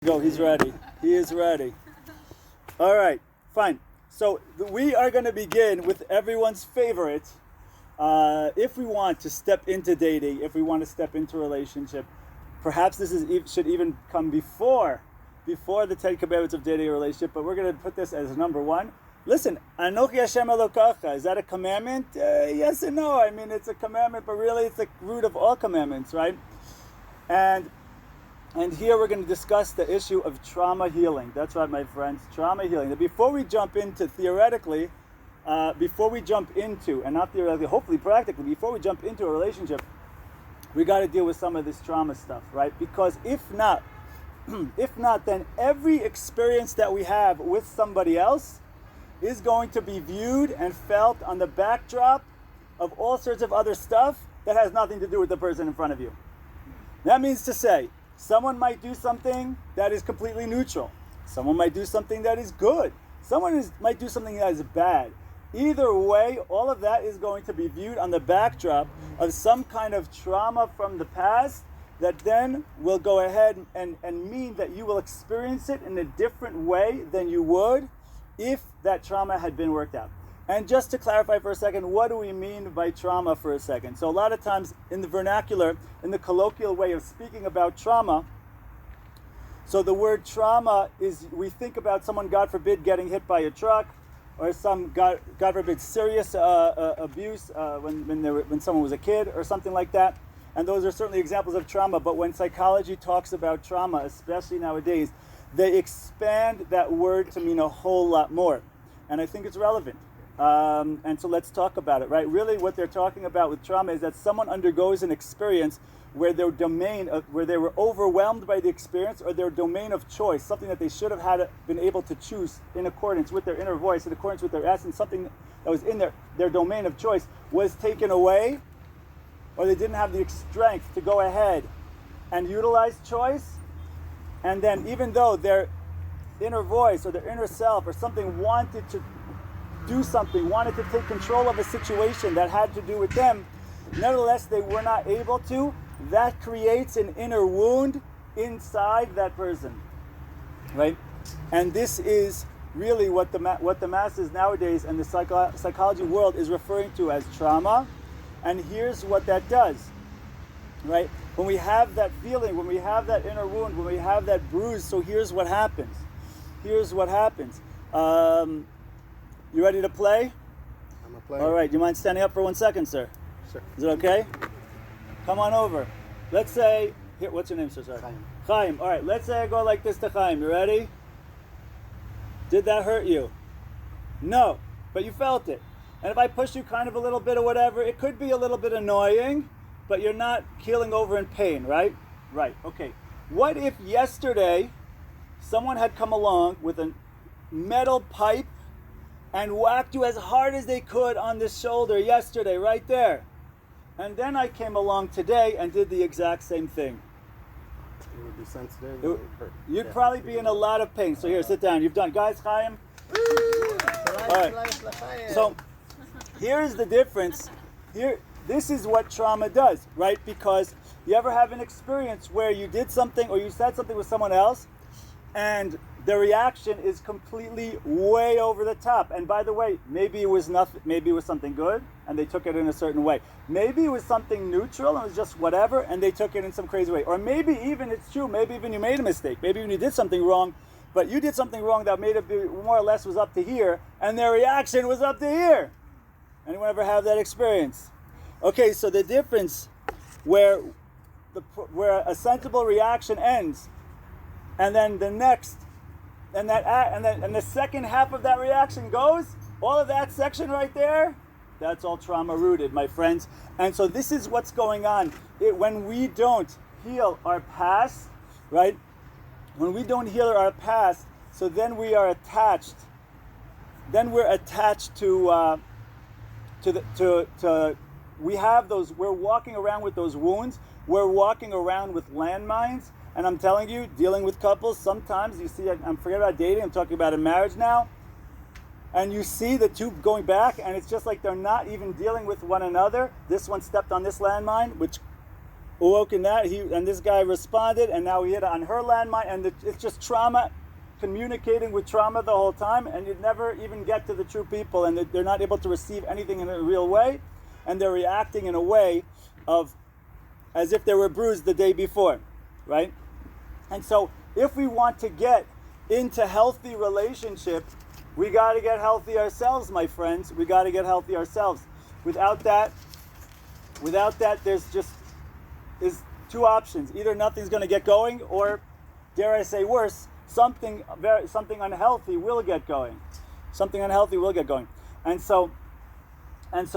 Go, he's ready. He is ready. All right, fine. So we are going to begin with everyone's favorite. If we want to step into dating, if we want to step into a relationship, perhaps this should even come before the 10 commandments of dating a relationship, but we're going to put this as number one. Listen, Anochi Hashem Elokacha, is that a commandment? Yes and no. I mean, it's a commandment, but really it's the root of all commandments, right? And here we're going to discuss the issue of trauma healing. That's right, my friends, trauma healing. Now, before we jump into, and not theoretically, hopefully practically, before we jump into a relationship, we got to deal with some of this trauma stuff, right? Because if not, then every experience that we have with somebody else is going to be viewed and felt on the backdrop of all sorts of other stuff that has nothing to do with the person in front of you. That means to say, someone might do something that is completely neutral. Someone might do something that is good. Might do something that is bad. Either way, all of that is going to be viewed on the backdrop of some kind of trauma from the past that then will go ahead and mean that you will experience it in a different way than you would if that trauma had been worked out. And just to clarify for a second, what do we mean by trauma for a second? So a lot of times in the vernacular, in the colloquial way of speaking about trauma, so the word trauma is, we think about someone, God forbid, getting hit by a truck, or some, God forbid, serious abuse when someone was a kid, or something like that. And those are certainly examples of trauma, but when psychology talks about trauma, especially nowadays, they expand that word to mean a whole lot more. And I think it's relevant. And so let's talk about it, right? Really what they're talking about with trauma is that someone undergoes an experience where their where they were overwhelmed by the experience, or their domain of choice, something that they should have been able to choose in accordance with their inner voice, in accordance with their essence, something that was in their domain of choice was taken away, or they didn't have the strength to go ahead and utilize choice. And then even though their inner voice or their inner self or something wanted to do something, wanted to take control of a situation that had to do with them, nevertheless they were not able to, that creates an inner wound inside that person, right? And this is really what the masses nowadays and the psychology world is referring to as trauma. And here's what that does, right? When we have that feeling, when we have that inner wound, when we have that bruise, so here's what happens. You ready to play? I'm a player. All right, do you mind standing up for 1 second, sir? Sure. Is it okay? Come on over. Let's say, here, what's your name, sir? Sorry. Chaim. All right, let's say I go like this to Chaim. You ready? Did that hurt you? No, but you felt it. And if I push you kind of a little bit or whatever, it could be a little bit annoying, but you're not keeling over in pain, right? Right, okay. What if yesterday someone had come along with a metal pipe and whacked you as hard as they could on the shoulder yesterday, right there? And then I came along today and did the exact same thing. It would be sensitive. It would hurt. You'd probably be in a lot of pain. So here, sit down. You've done. Guys, Chaim? All right. So here's the difference. This is what trauma does, right? Because you ever have an experience where you did something or you said something with someone else and the reaction is completely way over the top. And by the way, maybe it was nothing, maybe it was something good and they took it in a certain way. Maybe it was something neutral and it was just whatever and they took it in some crazy way. Or maybe even it's true, maybe even you made a mistake. Maybe even you did something wrong, but you did something wrong that made it be, more or less was up to here and their reaction was up to here. Anyone ever have that experience? Okay, so the difference where a sensible reaction ends and then the next and the second half of that reaction goes, all of that section right there, that's all trauma rooted, my friends. And so this is what's going on. When we don't heal our past, right? When we don't heal our past, so then we are attached. Then we're attached to we have those. We're walking around with those wounds. We're walking around with landmines. And I'm telling you, dealing with couples, sometimes you see, I'm forgetting about dating, I'm talking about a marriage now, and you see the two going back, and it's just like they're not even dealing with one another. This one stepped on this landmine, which awoke in that, and this guy responded, and now he hit on her landmine, and it's just trauma communicating with trauma the whole time, and you'd never even get to the true people, and they're not able to receive anything in a real way, and they're reacting in a way of as if they were bruised the day before, right? And so if we want to get into healthy relationship, we got to get healthy ourselves, my friends. We got to get healthy ourselves. Without that, there's two options. Either nothing's going to get going, or, dare I say worse, something unhealthy will get going. Something unhealthy will get going. And so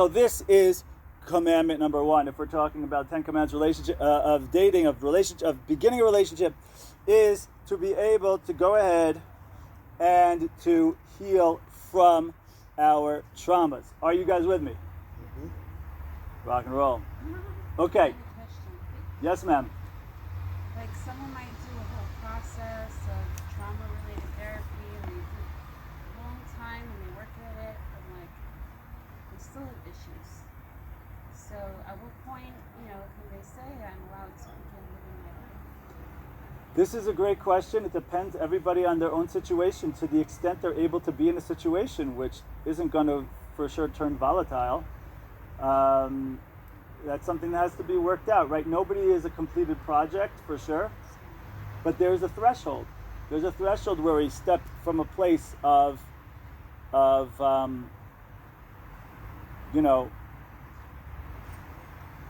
this is commandment number 1. If we're talking about 10 commandments of dating, of beginning a relationship, is to be able to go ahead and to heal from our traumas. Are you guys with me? Mm-hmm. Rock and roll. Okay. Yes, ma'am. Like someone might do a whole process of trauma-related therapy, and they do a long time, and they work at it, and like they still have issues. So at what point, can they say I'm allowed to begin living my life? This is a great question. It depends everybody on their own situation, to the extent they're able to be in a situation which isn't going to for sure turn volatile. That's something that has to be worked out, right? Nobody is a completed project for sure, but there's a threshold. There's a threshold where we step from a place of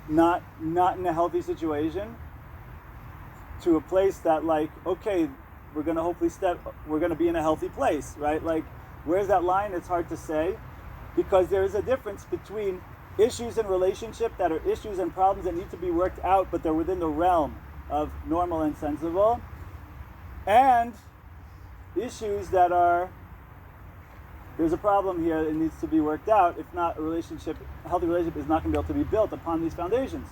not in a healthy situation, to a place that, like, okay, we're going to be in a healthy place, right? Like, where's that line? It's hard to say, because there is a difference between issues in relationship that are issues and problems that need to be worked out, but they're within the realm of normal and sensible, and issues that are, there's a problem here, it needs to be worked out. If not, a healthy relationship is not going to be able to be built upon these foundations.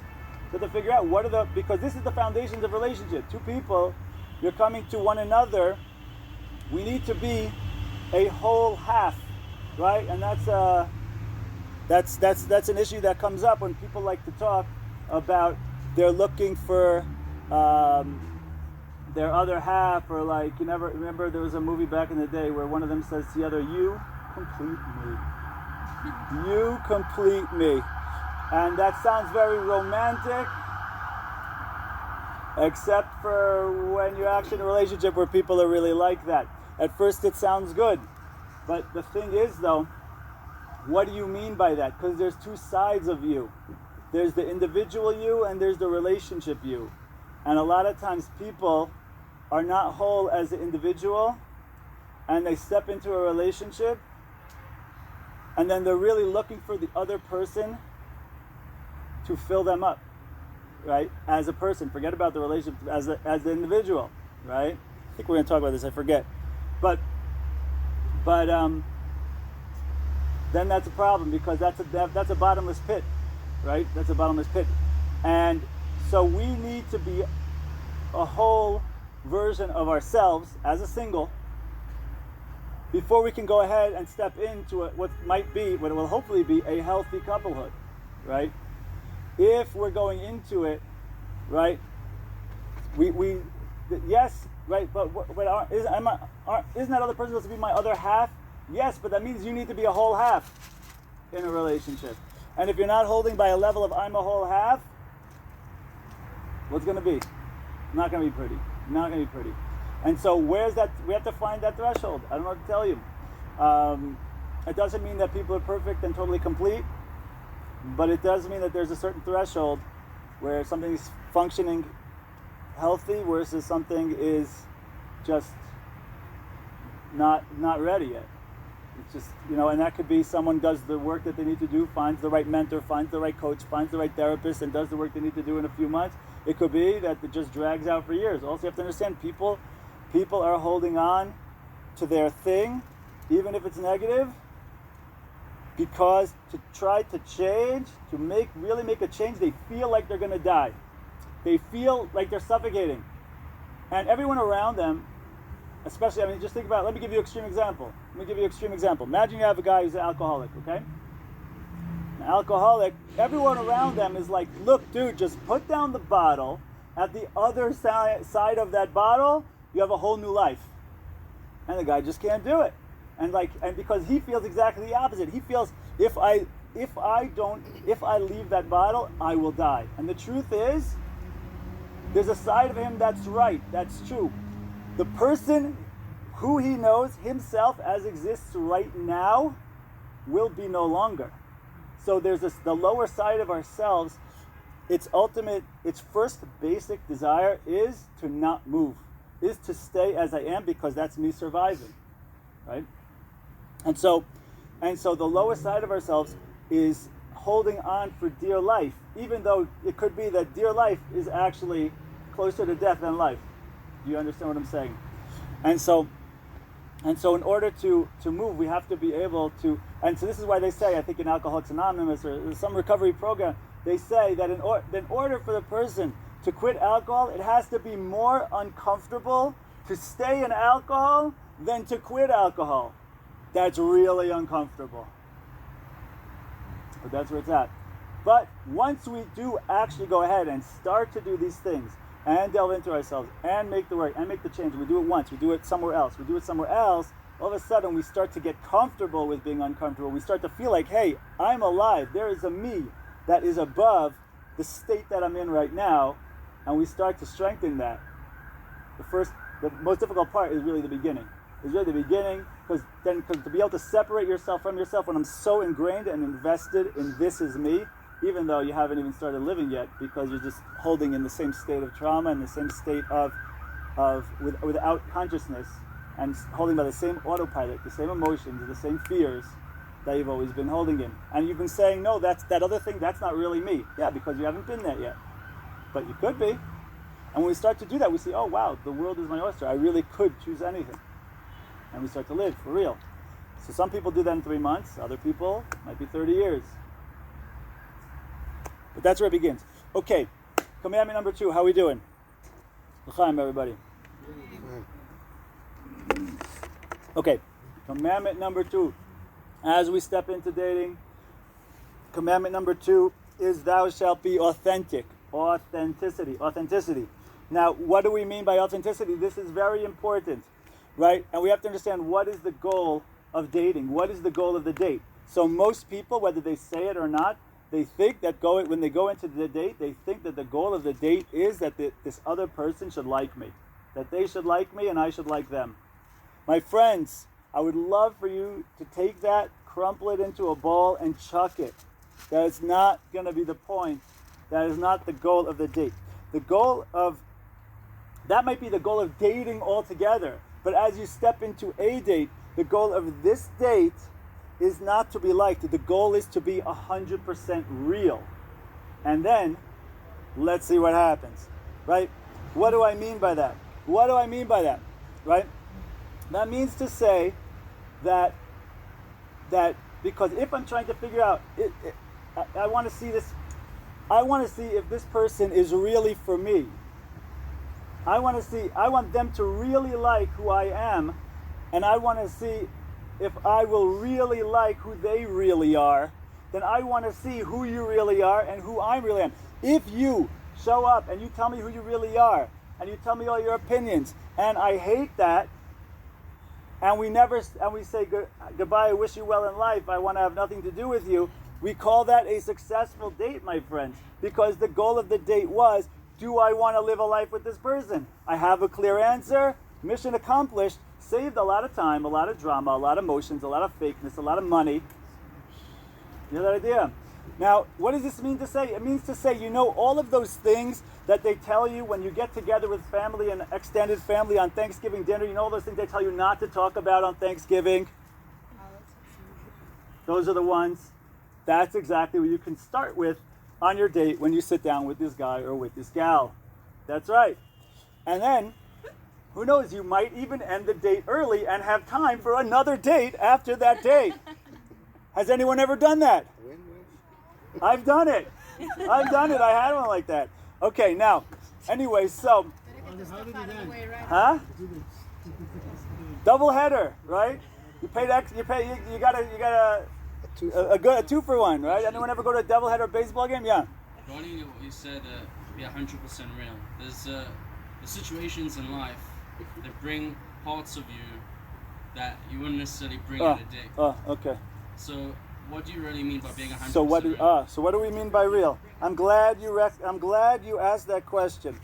So to figure out because this is the foundations of relationship. Two people, you're coming to one another, we need to be a whole half, right? And that's an issue that comes up when people like to talk about they're looking for their other half, or like, you never remember there was a movie back in the day where one of them says to the other, you complete me. You complete me. And that sounds very romantic, except for when you're actually in a relationship where people are really like that. At first it sounds good, but the thing is though, what do you mean by that? Because there's two sides of you. There's the individual you and there's the relationship you. And a lot of times people are not whole as an individual, and they step into a relationship, and then they're really looking for the other person to fill them up, right? As a person, forget about the relationship, as the individual, right? I think we're going to talk about this, I forget. But then that's a problem, because that's a bottomless pit, right? That's a bottomless pit. And so we need to be a whole version of ourselves as a single before we can go ahead and step into what will hopefully be a healthy couplehood, right? If we're going into it, right, yes, right, but isn't that other person supposed to be my other half? Yes, but that means you need to be a whole half in a relationship. And if you're not holding by a level of I'm a whole half, what's going to be? Not going to be pretty. Not going to be pretty. And so where's that? We have to find that threshold. I don't know what to tell you. It doesn't mean that people are perfect and totally complete, but it does mean that there's a certain threshold where something's functioning healthy versus something is just not ready yet. It's just, and that could be someone does the work that they need to do, finds the right mentor, finds the right coach, finds the right therapist, and does the work they need to do in a few months. It could be that it just drags out for years. Also, you have to understand, people are holding on to their thing, even if it's negative, because to try to change, to really make a change, they feel like they're going to die. They feel like they're suffocating. And everyone around them, especially, just think about it. Let me give you an extreme example. Imagine you have a guy who's an alcoholic, okay? An alcoholic, everyone around them is like, look, dude, just put down the bottle. At the other side of that bottle, you have a whole new life. And the guy just can't do it. And because he feels exactly the opposite. He feels if I leave that bottle, I will die. And the truth is, there's a side of him that's right, that's true. The person who he knows himself as exists right now will be no longer. So there's the lower side of ourselves. Its first basic desire is to not move, is to stay as I am, because that's me surviving, right? And so the lower side of ourselves is holding on for dear life, even though it could be that dear life is actually closer to death than life. Do you understand what I'm saying? And so in order to move, we have to be able to, and so this is why they say, I think in Alcoholics Anonymous or some recovery program, they say that in order for the person to quit alcohol, it has to be more uncomfortable to stay in alcohol than to quit alcohol. That's really uncomfortable. But that's where it's at. But once we do actually go ahead and start to do these things and delve into ourselves and make the work and make the change, we do it once, we do it somewhere else, all of a sudden we start to get comfortable with being uncomfortable. We start to feel like, hey, I'm alive. There is a me that is above the state that I'm in right now, and we start to strengthen that. The most difficult part is really the beginning. Because to be able to separate yourself from yourself when I'm so ingrained and invested in this is me, even though you haven't even started living yet, because you're just holding in the same state of trauma and the same state without consciousness, and holding by the same autopilot, the same emotions, the same fears that you've always been holding in. And you've been saying, no, that other thing, that's not really me. Yeah, because you haven't been there yet. But you could be. And when we start to do that, we see, oh wow, the world is my oyster. I really could choose anything. And we start to live for real. So some people do that in 3 months. Other people might be 30 years. But that's where it begins. Okay, commandment number 2. How are we doing? L'chaim, everybody. Okay, commandment number 2. As we step into dating, commandment number 2 is thou shalt be authentic. Authenticity. Now, what do we mean by authenticity? This is very important, right? And we have to understand, what is the goal of dating? What is the goal of the date? So most people, whether they say it or not, they think that when they go into the date, they think that the goal of the date is that this other person should like me. That they should like me and I should like them. My friends, I would love for you to take that, crumple it into a ball, and chuck it. That is not going to be the point. That is not the goal of the date. That might be the goal of dating altogether. But as you step into a date, the goal of this date is not to be liked. The goal is to be 100% real. And then, let's see what happens. Right? What do I mean by that? Right? That means to say that because if I'm trying to figure out, I want to see this, I want to see if this person is really for me. I want them to really like who I am, and I want to see if I will really like who they really are. Then I want to see who you really are and who I really am. If you show up and you tell me who you really are, and you tell me all your opinions, and I hate that, and we say goodbye, I wish you well in life, I want to have nothing to do with you, we call that a successful date, my friends, because the goal of the date was, do I want to live a life with this person? I have a clear answer, mission accomplished, saved a lot of time, a lot of drama, a lot of emotions, a lot of fakeness, a lot of money. You know that idea? Now, what does this mean to say? It means to say, all of those things that they tell you when you get together with family and extended family on Thanksgiving dinner, all those things they tell you not to talk about on Thanksgiving? Those are the ones. That's exactly what you can start with on your date when you sit down with this guy or with this gal. That's right. And then, who knows, you might even end the date early and have time for another date after that date. Has anyone ever done that? I've done it. I had one like that. Okay, now, anyway, so. Huh? Double header, right? You gotta a 2-for-1, right? Anyone ever go to a doubleheader baseball game? Yeah. Regarding what you said, be 100% real. There's the situations in life that bring parts of you that you wouldn't necessarily bring in a day. Okay. So, what do you really mean by being 100% So what real? so what do we mean by real? I'm glad you asked that question.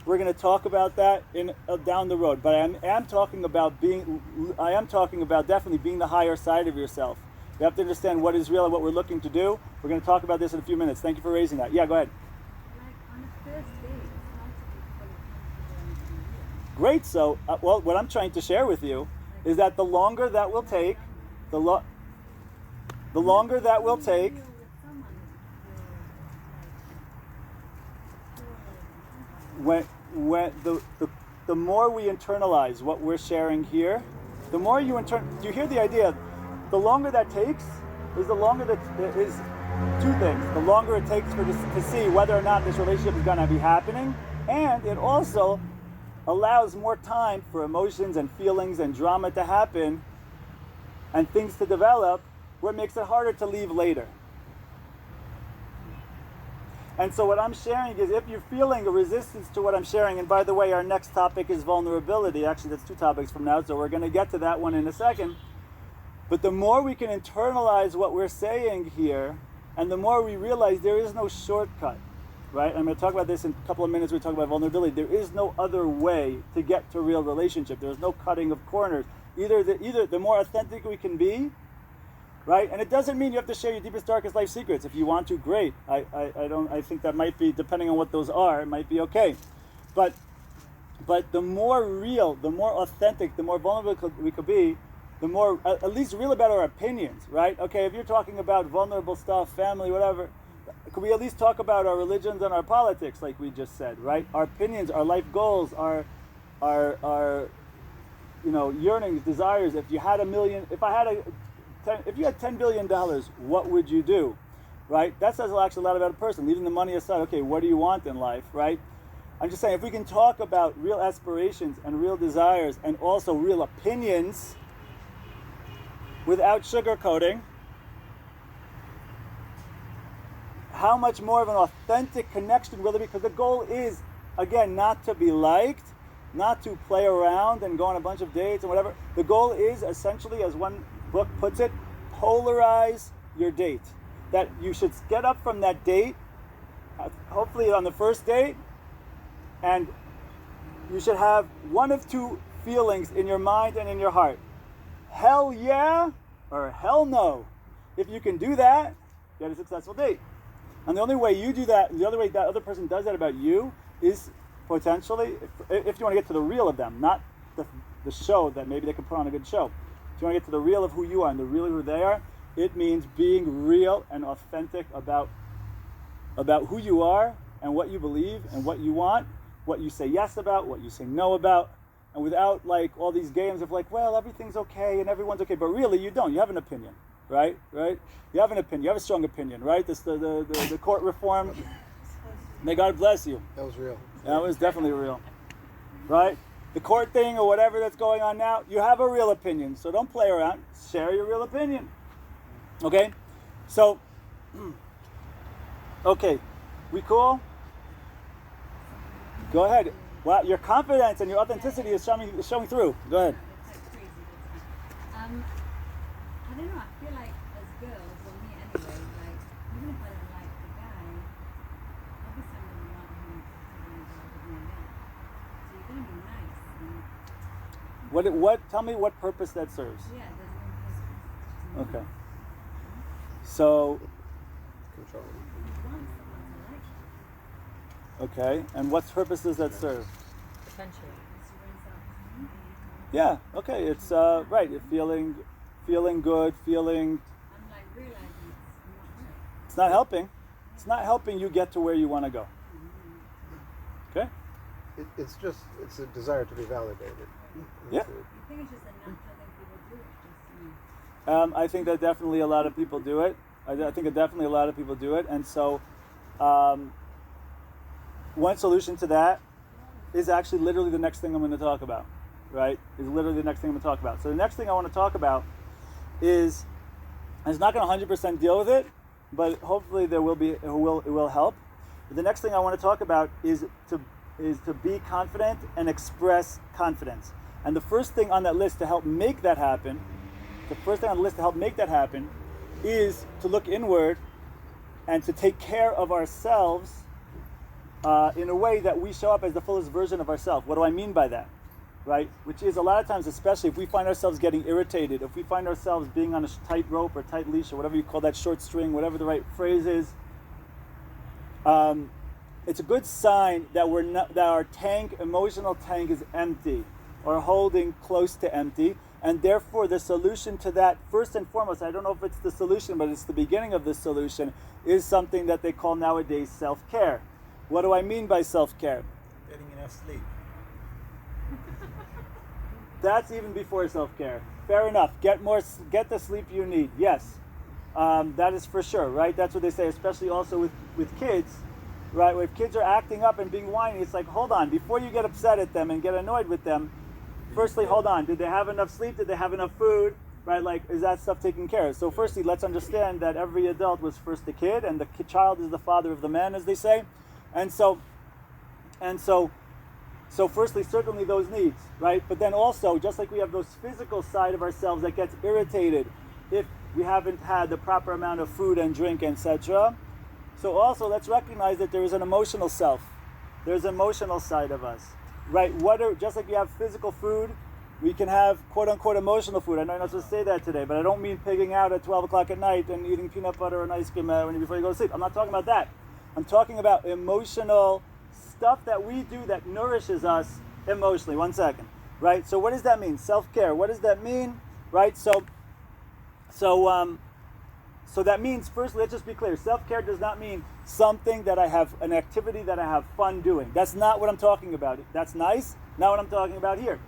We're going to talk about that in down the road. But I am talking about definitely being the higher side of yourself. You have to understand what is real and what we're looking to do. We're going to talk about this in a few minutes. Thank you for raising that. Yeah, go ahead. Like on the first date, it's not to be fully comfortable and real. Great. So, well, what I'm trying to share with you is that the longer that will take, the longer that will take. Real with someone When the more we internalize what we're sharing here, the more you do you hear the idea? The longer that takes is the longer that is two things. The longer it takes to see whether or not this relationship is going to be happening, and it also allows more time for emotions and feelings and drama to happen and things to develop, where it makes it harder to leave later. And so what I'm sharing is, if you're feeling a resistance to what I'm sharing, and by the way, our next topic is vulnerability. Actually, that's 2 topics from now, so we're going to get to that one in a second. But the more we can internalize what we're saying here, and the more we realize there is no shortcut, right? I'm going to talk about this in a couple of minutes. We talk about vulnerability. There is no other way to get to real relationship. There's no cutting of corners. Either the more authentic we can be, right? And it doesn't mean you have to share your deepest, darkest life secrets. If you want to, great. I think that might be, depending on what those are, it might be okay. But the more real, the more authentic, the more vulnerable we could be, the more at least real about our opinions, right? Okay, if you're talking about vulnerable stuff, family, whatever, could we at least talk about our religions and our politics, like we just said, right? Our opinions, our life goals, our yearnings, desires. If you had if you had $10 billion, what would you do, right? That says actually a lot about a person. Leaving the money aside, okay, what do you want in life, right? I'm just saying, if we can talk about real aspirations and real desires and also real opinions without sugarcoating, how much more of an authentic connection will it be? Because the goal is, again, not to be liked, not to play around and go on a bunch of dates and whatever. The goal is essentially, as one book puts it, polarize your date. That you should get up from that date, hopefully on the first date, and you should have one of 2 feelings in your mind and in your heart. Hell yeah or hell no. If you can do that, you had a successful date. And the only way you do that, the other way that other person does that about you, is potentially, if you want to get to the real of them, not the show that maybe they can put on a good show. If you want to get to the real of who you are and the real of who they are, it means being real and authentic about who you are and what you believe and what you want, what you say yes about, what you say no about, and without like all these games of like, well, everything's okay and everyone's okay, but really you don't. You have an opinion, right? You have an opinion. You have a strong opinion, right? This the court reform. May God bless you. That was real. That was definitely real, right? The court thing or whatever that's going on now, you have a real opinion, so don't play around. Share your real opinion. Okay? So, okay, we cool? Go ahead. Wow, your confidence and your authenticity is showing through. Go ahead. It's like crazy this time. I don't know, I feel like as girls, or me anyway, like, even if I don't like the guy, obviously I'm going to want him to be involved with me again. So you're going to be nice. And What? Tell me what purpose that serves. yeah, there's no purpose. Okay. So, Control. You want someone to like you. okay, and what purpose does that serve? Potential. It's your own self-esteem. Yeah. Okay. It's right. You're feeling good. Feeling. I'm like realizing it's not right. It's not helping. It's not helping you get to where you want to go. Okay. It's a desire to be validated. Yeah. I think it's just a natural thing people do. It's just me. I think that definitely a lot of people do it. I think that definitely a lot of people do it, and so one solution to that is actually literally the next thing I'm going to talk about. Right? Is literally the next thing I'm going to talk about. So the next thing I want to talk about is, and it's not going to 100% deal with it, but hopefully it will help. The next thing I want to talk about is to be confident and express confidence. And the first thing on that list to help make that happen, is to look inward and to take care of ourselves in a way that we show up as the fullest version of ourselves. What do I mean by that? Right? Which is a lot of times, especially if we find ourselves getting irritated, if we find ourselves being on a tight rope or tight leash or whatever you call that, short string, whatever the right phrase is, it's a good sign that that our emotional tank is empty or holding close to empty. And therefore, the solution to that, first and foremost, I don't know if it's the solution, but it's the beginning of the solution, is something that they call nowadays self-care. What do I mean by self-care? Getting enough sleep. That's even before self-care. Fair enough. Get the sleep you need. Yes, that is for sure, right? That's what they say, especially also with kids, right? If kids are acting up and being whiny, it's like, hold on, before you get upset at them and get annoyed with them, firstly, hold on. Did they have enough sleep? Did they have enough food? Right? Like, is that stuff taken care of? So firstly, let's understand that every adult was first a kid, and the child is the father of the man, as they say. And so firstly, certainly those needs, right? But then also, just like we have those physical side of ourselves that gets irritated if we haven't had the proper amount of food and drink, etc. So also, let's recognize that there is an emotional self. There's an emotional side of us. Right, just like you have physical food, we can have quote-unquote emotional food. I know you're not supposed to say that today, but I don't mean pigging out at 12 o'clock at night and eating peanut butter and ice cream before you go to sleep. I'm not talking about that. I'm talking about emotional stuff that we do that nourishes us emotionally. One second. Right, so what does that mean? Self-care. What does that mean? Right, so that means, first, let's just be clear. Self-care does not mean something that I have, an activity that I have fun doing. That's not what I'm talking about. That's nice. Not what I'm talking about here.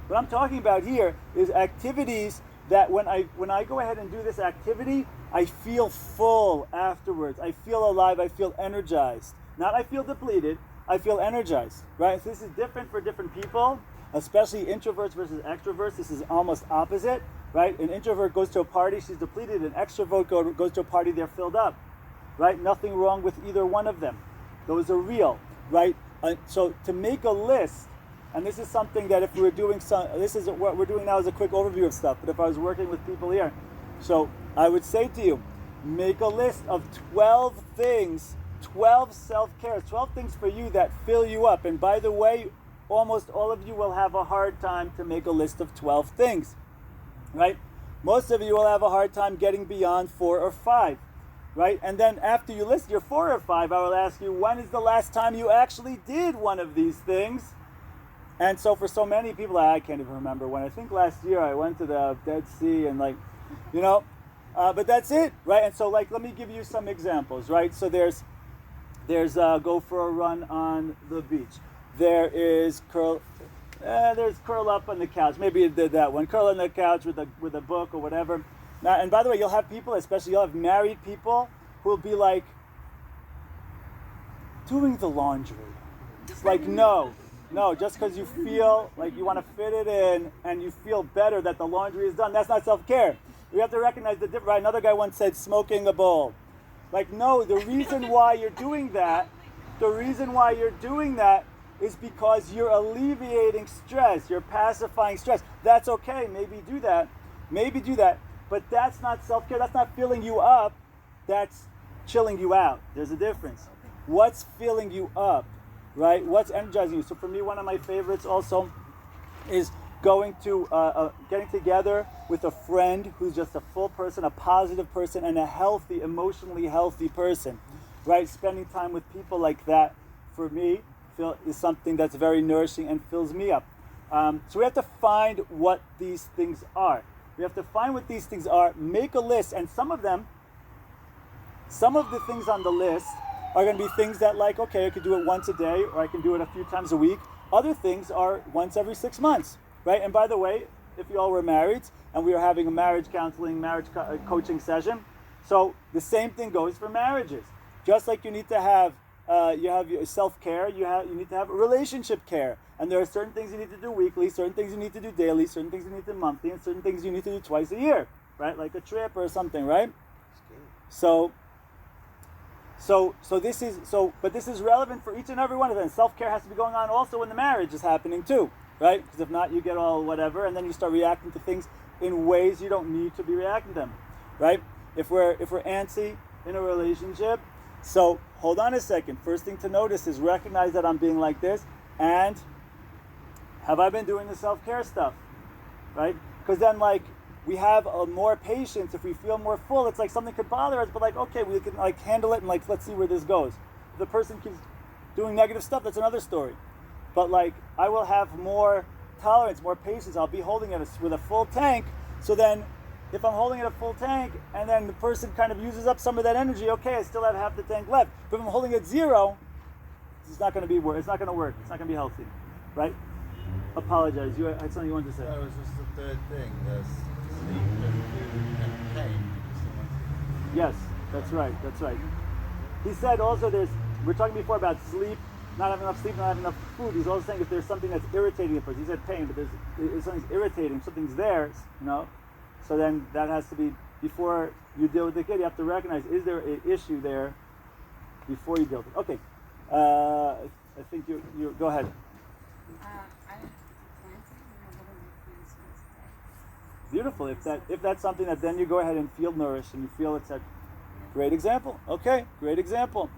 What I'm talking about here is activities that when I go ahead and do this activity, I feel full afterwards. I feel alive. I feel energized. Not I feel depleted. I feel energized. Right? So this is different for different people, especially introverts versus extroverts. This is almost opposite. Right? An introvert goes to a party, she's depleted. An extrovert goes to a party, they're filled up. Right? Nothing wrong with either one of them. Those are real. Right? So to make a list, and this is something that if we were doing this is what we're doing now is a quick overview of stuff, but if I was working with people here, so I would say to you, make a list of 12 things, 12 self-cares, 12 things for you that fill you up. And by the way, almost all of you will have a hard time to make a list of 12 things. Right? Most of you will have a hard time getting beyond 4 or 5. Right? And then after you list your 4 or 5, I will ask you, when is the last time you actually did one of these things? And so for so many people, I can't even remember when. I think last year I went to the Dead Sea and but that's it, right? And so let me give you some examples, right? So there's go for a run on the beach. There's curl up on the couch. Maybe you did that one. Curl on the couch with a book or whatever. Now, and by the way, you'll have people, especially you'll have married people, who will be like, doing the laundry. It's like, no, just because you feel like you want to fit it in and you feel better that the laundry is done, that's not self-care. We have to recognize the difference. Right? Another guy once said, smoking a bowl. Like, no, the reason why you're doing that is because you're alleviating stress, you're pacifying stress. That's okay, maybe do that, but that's not self-care, that's not filling you up, that's chilling you out. There's a difference. What's filling you up, right? What's energizing you? So for me, one of my favorites also is going to, getting together with a friend who's just a full person, a positive person, and a healthy, emotionally healthy person, right? Spending time with people like that, for me, is something that's very nourishing and fills me up. So we have to find what these things are. Make a list, and some of the things on the list are going to be things that, like, okay, I could do it once a day, or I can do it a few times a week. Other things are once every 6 months, right? And by the way, if you all were married and we were having a marriage counseling, coaching session, so the same thing goes for marriages. Just like you need to have you have your self-care, you need to have relationship care. And there are certain things you need to do weekly, certain things you need to do daily, certain things you need to do monthly, and certain things you need to do twice a year, right? Like a trip or something, right? Skiing. But this is relevant for each and every one of them. Self-care has to be going on also when the marriage is happening too, right? Because if not, you get all whatever, and then you start reacting to things in ways you don't need to be reacting to them, right? If we're antsy in a relationship, so hold on a second. First thing to notice is recognize that I'm being like this, and have I been doing the self-care stuff, right? Because then, like, we have more patience. If we feel more full, it's like something could bother us, but like, okay, we can like handle it and like, let's see where this goes. If the person keeps doing negative stuff, that's another story. But like, I will have more tolerance, more patience. I'll be holding it with a full tank. So then, if I'm holding it a full tank and then the person kind of uses up some of that energy, okay, I still have half the tank left. But if I'm holding it zero, it's not going to be work. It's not going to work. It's not going to be healthy, right? Apologize. You had something you wanted to say. That was just the third thing. There's sleep and food and pain. Yes, that's right. That's right. He said also we're talking before about sleep, not having enough sleep, not having enough food. He's also saying if there's something that's irritating a person. He said pain, but if something's irritating, something's there, so then that has to be, before you deal with the kid, you have to recognize, is there an issue there before you deal with it? Okay. I think you go ahead. Beautiful. If that's something that then you go ahead and feel nourished and you feel it's a great example. Okay, great example.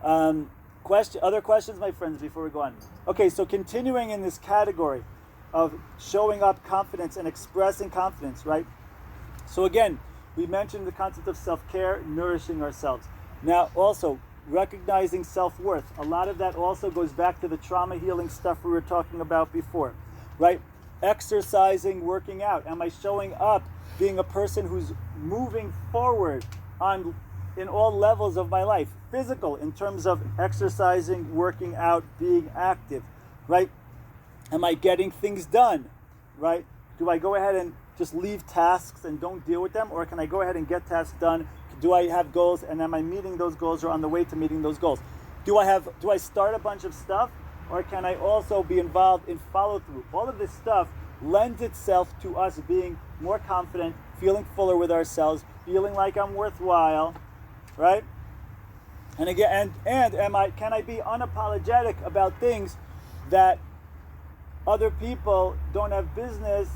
Other questions, my friends, before we go on? Okay, so continuing in this category of showing up confidence and expressing confidence, right? So again, we mentioned the concept of self-care, nourishing ourselves. Now also, recognizing self-worth. A lot of that also goes back to the trauma healing stuff we were talking about before, right? Exercising, working out. Am I showing up being a person who's moving forward in all levels of my life? Physical, in terms of exercising, working out, being active, right? Am I getting things done, right? Do I go ahead and just leave tasks and don't deal with them? Or can I go ahead and get tasks done? Do I have goals, and am I meeting those goals or on the way to meeting those goals? Do I start a bunch of stuff, or can I also be involved in follow-through? All of this stuff lends itself to us being more confident, feeling fuller with ourselves, feeling like I'm worthwhile, right? And again, can I be unapologetic about things that other people don't have business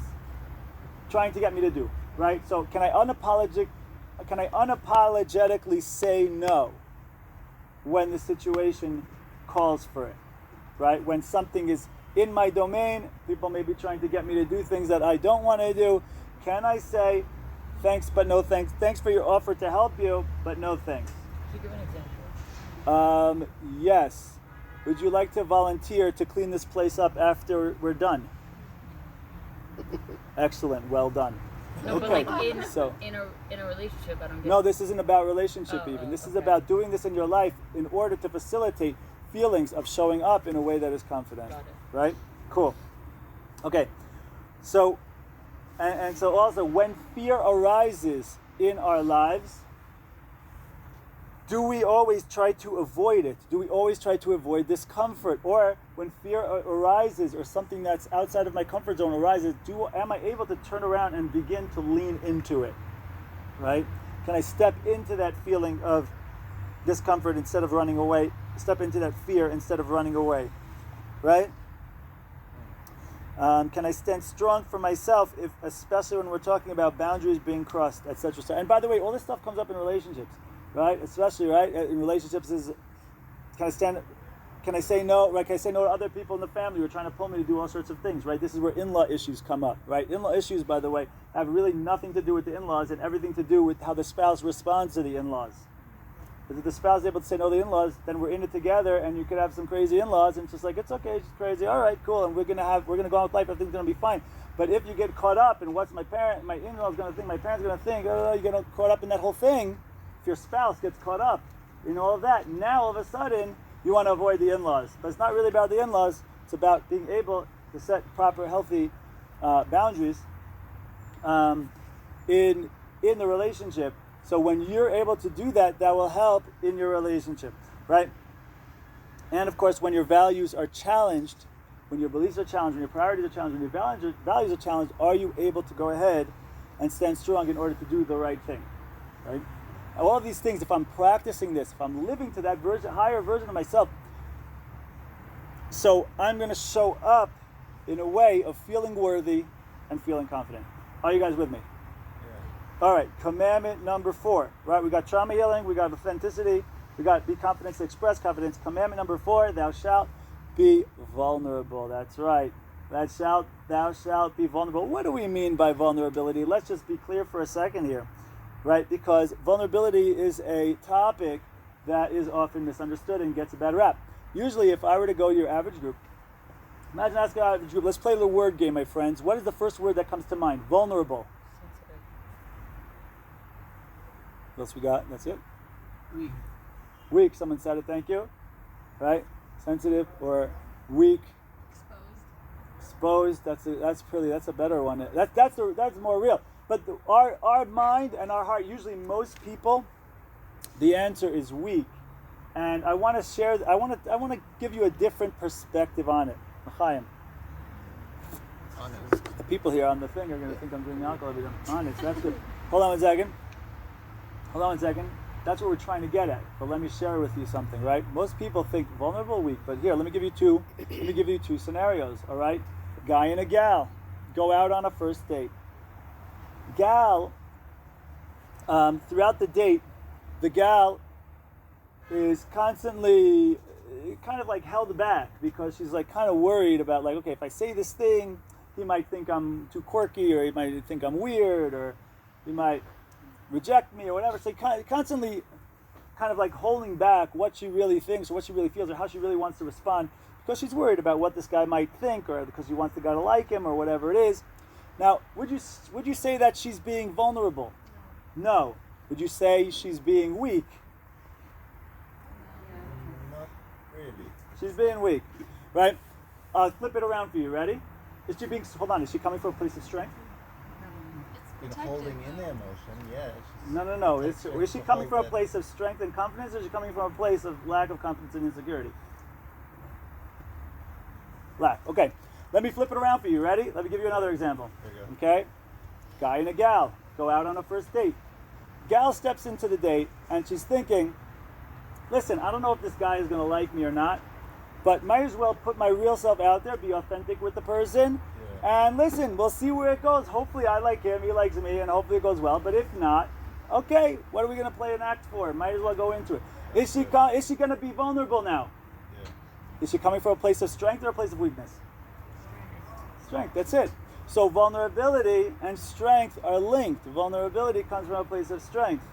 trying to get me to do, right? So can I unapologetically say no when the situation calls for it, right? When something is in my domain, people may be trying to get me to do things that I don't want to do. Can I say, thanks, but no thanks? Thanks for your offer to help you, but no thanks. Could you give an example? Yes. Would you like to volunteer to clean this place up after we're done? Excellent. Well done. No, Okay. but like So- in a relationship, I don't get. No, this isn't about relationship Oh, even. This is okay. about doing this in your life in order to facilitate feelings of showing up in a way that is confident. Got it. Right? Cool. Okay. So, and so also when fear arises in our lives, do we always try to avoid it? Do we always try to avoid discomfort? Or when fear arises or something that's outside of my comfort zone arises, am I able to turn around and begin to lean into it? Right? Can I step into that feeling of discomfort instead of running away? Step into that fear instead of running away? Right? Can I stand strong for myself, especially when we're talking about boundaries being crossed, etc. And by the way, all this stuff comes up in relationships, right? Especially, right, in relationships is, can I say no, right? Can I say no to other people in the family who are trying to pull me to do all sorts of things, right? This is where in-law issues come up, right? In-law issues, by the way, have really nothing to do with the in-laws and everything to do with how the spouse responds to the in-laws. Because if the spouse is able to say no to the in-laws, then we're in it together, and you could have some crazy in-laws, and it's just like, it's okay, it's crazy, all right, cool, and we're gonna go on with life, everything's gonna be fine. But if you get caught up in what's my in-laws gonna think, my parents gonna think, you get caught up in that whole thing, if your spouse gets caught up in all of that, now all of a sudden you want to avoid the in-laws. But it's not really about the in-laws, it's about being able to set proper, healthy boundaries in the relationship. So when you're able to do that, that will help in your relationship, right? And of course, when your values are challenged, when your beliefs are challenged, when your priorities are challenged, when your values are challenged, are you able to go ahead and stand strong in order to do the right thing, right? All of these things, if I'm practicing this, if I'm living to that higher version of myself, so I'm going to show up in a way of feeling worthy and feeling confident. Are you guys with me? Yeah. All right, commandment number 4, right? We got trauma healing, we got authenticity, we got be confident to express confidence. Commandment number 4, thou shalt be vulnerable. That's right. Thou shalt be vulnerable. What do we mean by vulnerability? Let's just be clear for a second here, right? Because vulnerability is a topic that is often misunderstood and gets a bad rap. Usually, if I were to go to your average group, imagine asking our average group, let's play a little word game, my friends. What is the first word that comes to mind? Vulnerable. Sensitive. What else we got? That's it? Weak. Weak. Someone said it, thank you. Right? Sensitive or weak. Exposed. Exposed. That's a better one. That's more real. But our mind and our heart, usually most people, the answer is weak. And I want to share. I want to give you a different perspective on it. L'chaim. Honest. The people here on the thing are going to think I'm drinking alcohol every time. Honest. That's good. Hold on one second. That's what we're trying to get at. But let me share with you something, right? Most people think vulnerable, weak. But here, let me give you two scenarios. All right, guy and a gal go out on a first date. Gal, throughout the date, the gal is constantly kind of like held back because she's like kind of worried about like, okay, if I say this thing, he might think I'm too quirky, or he might think I'm weird, or he might reject me or whatever. So constantly kind of like holding back what she really thinks or what she really feels or how she really wants to respond because she's worried about what this guy might think, or because she wants the guy to like him, or whatever it is. Now, would you say that she's being vulnerable? No. Would you say she's being weak? Not really. She's being weak, right? Flip it around for you. Ready? Is she being? Hold on. Is she coming from a place of strength? In It's holding protective, in the though. emotion, yeah. No. Is she coming from a that. place of strength and confidence, or is she coming from a place of lack of confidence and insecurity? Lack. Okay. Let me flip it around for you. Ready? Let me give you another example. There you go. Okay? Guy and a gal go out on a first date. Gal steps into the date and she's thinking, listen, I don't know if this guy is going to like me or not, but might as well put my real self out there, be authentic with the person, Yeah. and listen, we'll see where it goes. Hopefully I like him, he likes me, and hopefully it goes well. But if not, okay, what are we going to play an act for? Might as well go into it. Is she going to be vulnerable now? Yeah. Is she coming from a place of strength or a place of weakness? Strength, that's it. So vulnerability and strength are linked. Vulnerability comes from a place of strength.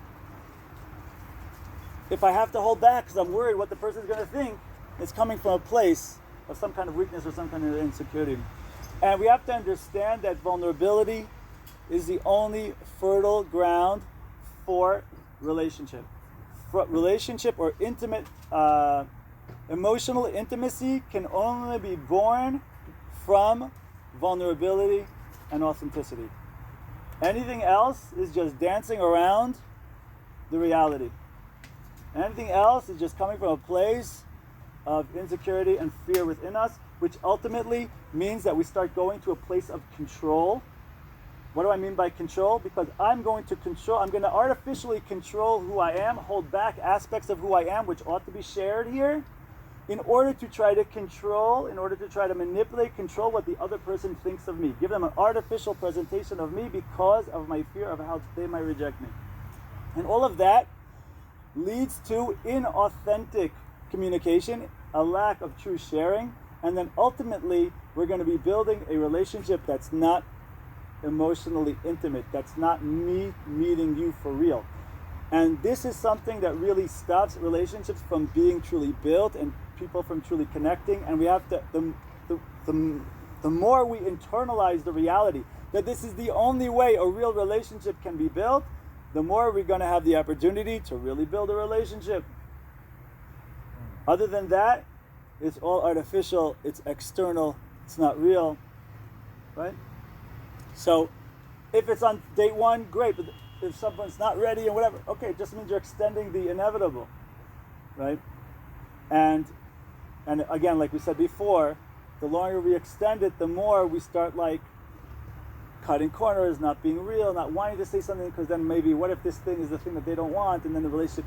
If I have to hold back because I'm worried what the person's going to think, it's coming from a place of some kind of weakness or some kind of insecurity. And we have to understand that vulnerability is the only fertile ground for relationship. Relationship or intimate, emotional intimacy can only be born from vulnerability and authenticity. Anything else is just dancing around the reality. Anything else is just coming from a place of insecurity and fear within us, which ultimately means that we start going to a place of control. What do I mean by control? Because I'm going to artificially control who I am, hold back aspects of who I am, which ought to be shared here, in order to try to manipulate, control what the other person thinks of me. Give them an artificial presentation of me because of my fear of how they might reject me. And all of that leads to inauthentic communication, a lack of true sharing, and then ultimately we're going to be building a relationship that's not emotionally intimate, that's not me meeting you for real. And this is something that really stops relationships from being truly built and people from truly connecting. And we have to, the more we internalize the reality that this is the only way a real relationship can be built, the more we're going to have the opportunity to really build a relationship. Other than that, it's all artificial, it's external, it's not real, right? So if it's on date one, great, but if someone's not ready and whatever, okay, it just means you're extending the inevitable, right? And again, like we said before, the longer we extend it, the more we start like cutting corners, not being real, not wanting to say something, because then maybe what if this thing is the thing that they don't want, and then the relationship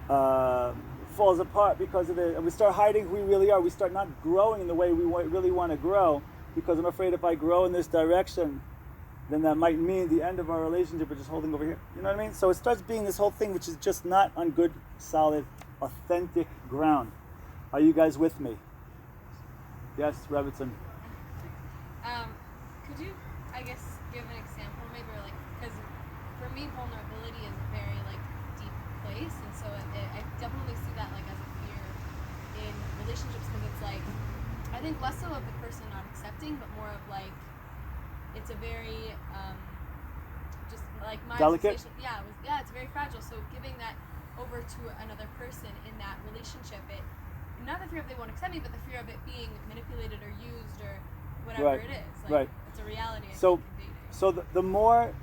falls apart because of it, and we start hiding who we really are. We start not growing in the way we really want to grow, because I'm afraid if I grow in this direction, then that might mean the end of our relationship, is just holding over here. You know what I mean? So it starts being this whole thing which is just not on good, solid, authentic ground. Are you guys with me? Yes, Robertson. Could you, I guess, give an example, maybe, or like, because for me, vulnerability is a very like deep place, and so I definitely see that like as a fear in relationships, because it's like, I think less so of the person not accepting, but more of like, it's a very just like my delicate. It's very fragile. So giving that over to another person in that relationship, it not the fear of they won't accept me, but the fear of it being manipulated or used or whatever it is. Like, it's a reality. So the more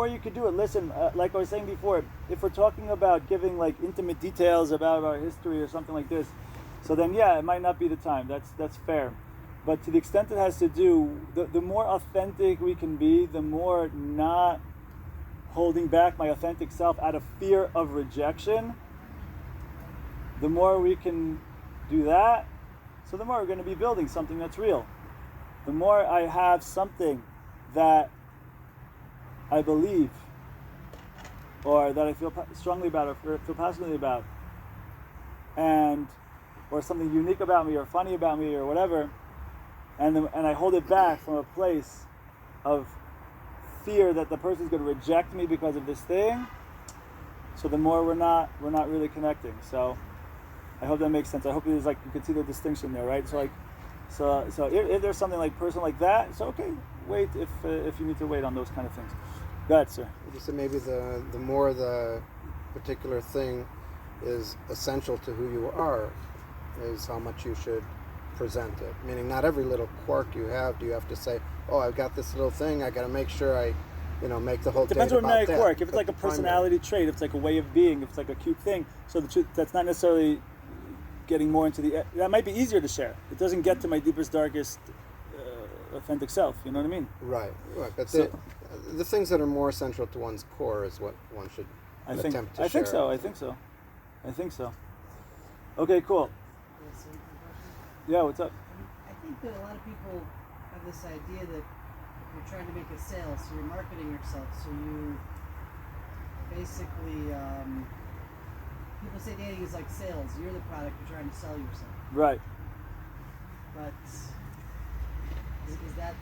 you could do it. Listen, like I was saying before, if we're talking about giving like intimate details about our history or something like this, so then it might not be the time. That's fair. But to the extent it has to do, the more authentic we can be, the more not holding back my authentic self out of fear of rejection, the more we can do that, so the more we're going to be building something that's real. The more I have something that I believe, or that I feel strongly about, or feel passionately about, or something unique about me, or funny about me, or whatever, and I hold it back from a place of fear that the person's going to reject me because of this thing. So the more we're not really connecting. So I hope that makes sense. I hope there's like, you can see the distinction there, right? So if there's something like personal like that, it's okay. Wait if you need to wait on those kind of things. Go ahead, sir. You said maybe the more the particular thing is essential to who you are, is how much you should present it. Meaning, not every little quirk you have do you have to say, "Oh, I've got this little thing. I got to make sure I, make the whole." Depends date on about a that. quirk. If it's like a personality trait, if it's like a way of being, if it's like a cute thing. So the truth, that's not necessarily getting more into that might be easier to share. It doesn't get to my deepest, darkest, authentic self. You know what I mean? Right. But So, the things that are more central to one's core is what one should attempt to share. I think so. Okay, cool. Yeah, what's up? I think that a lot of people have this idea that you're trying to make a sale, so you're marketing yourself, so you basically, people say dating is like sales. You're the product, you're trying to sell yourself. Right. But is that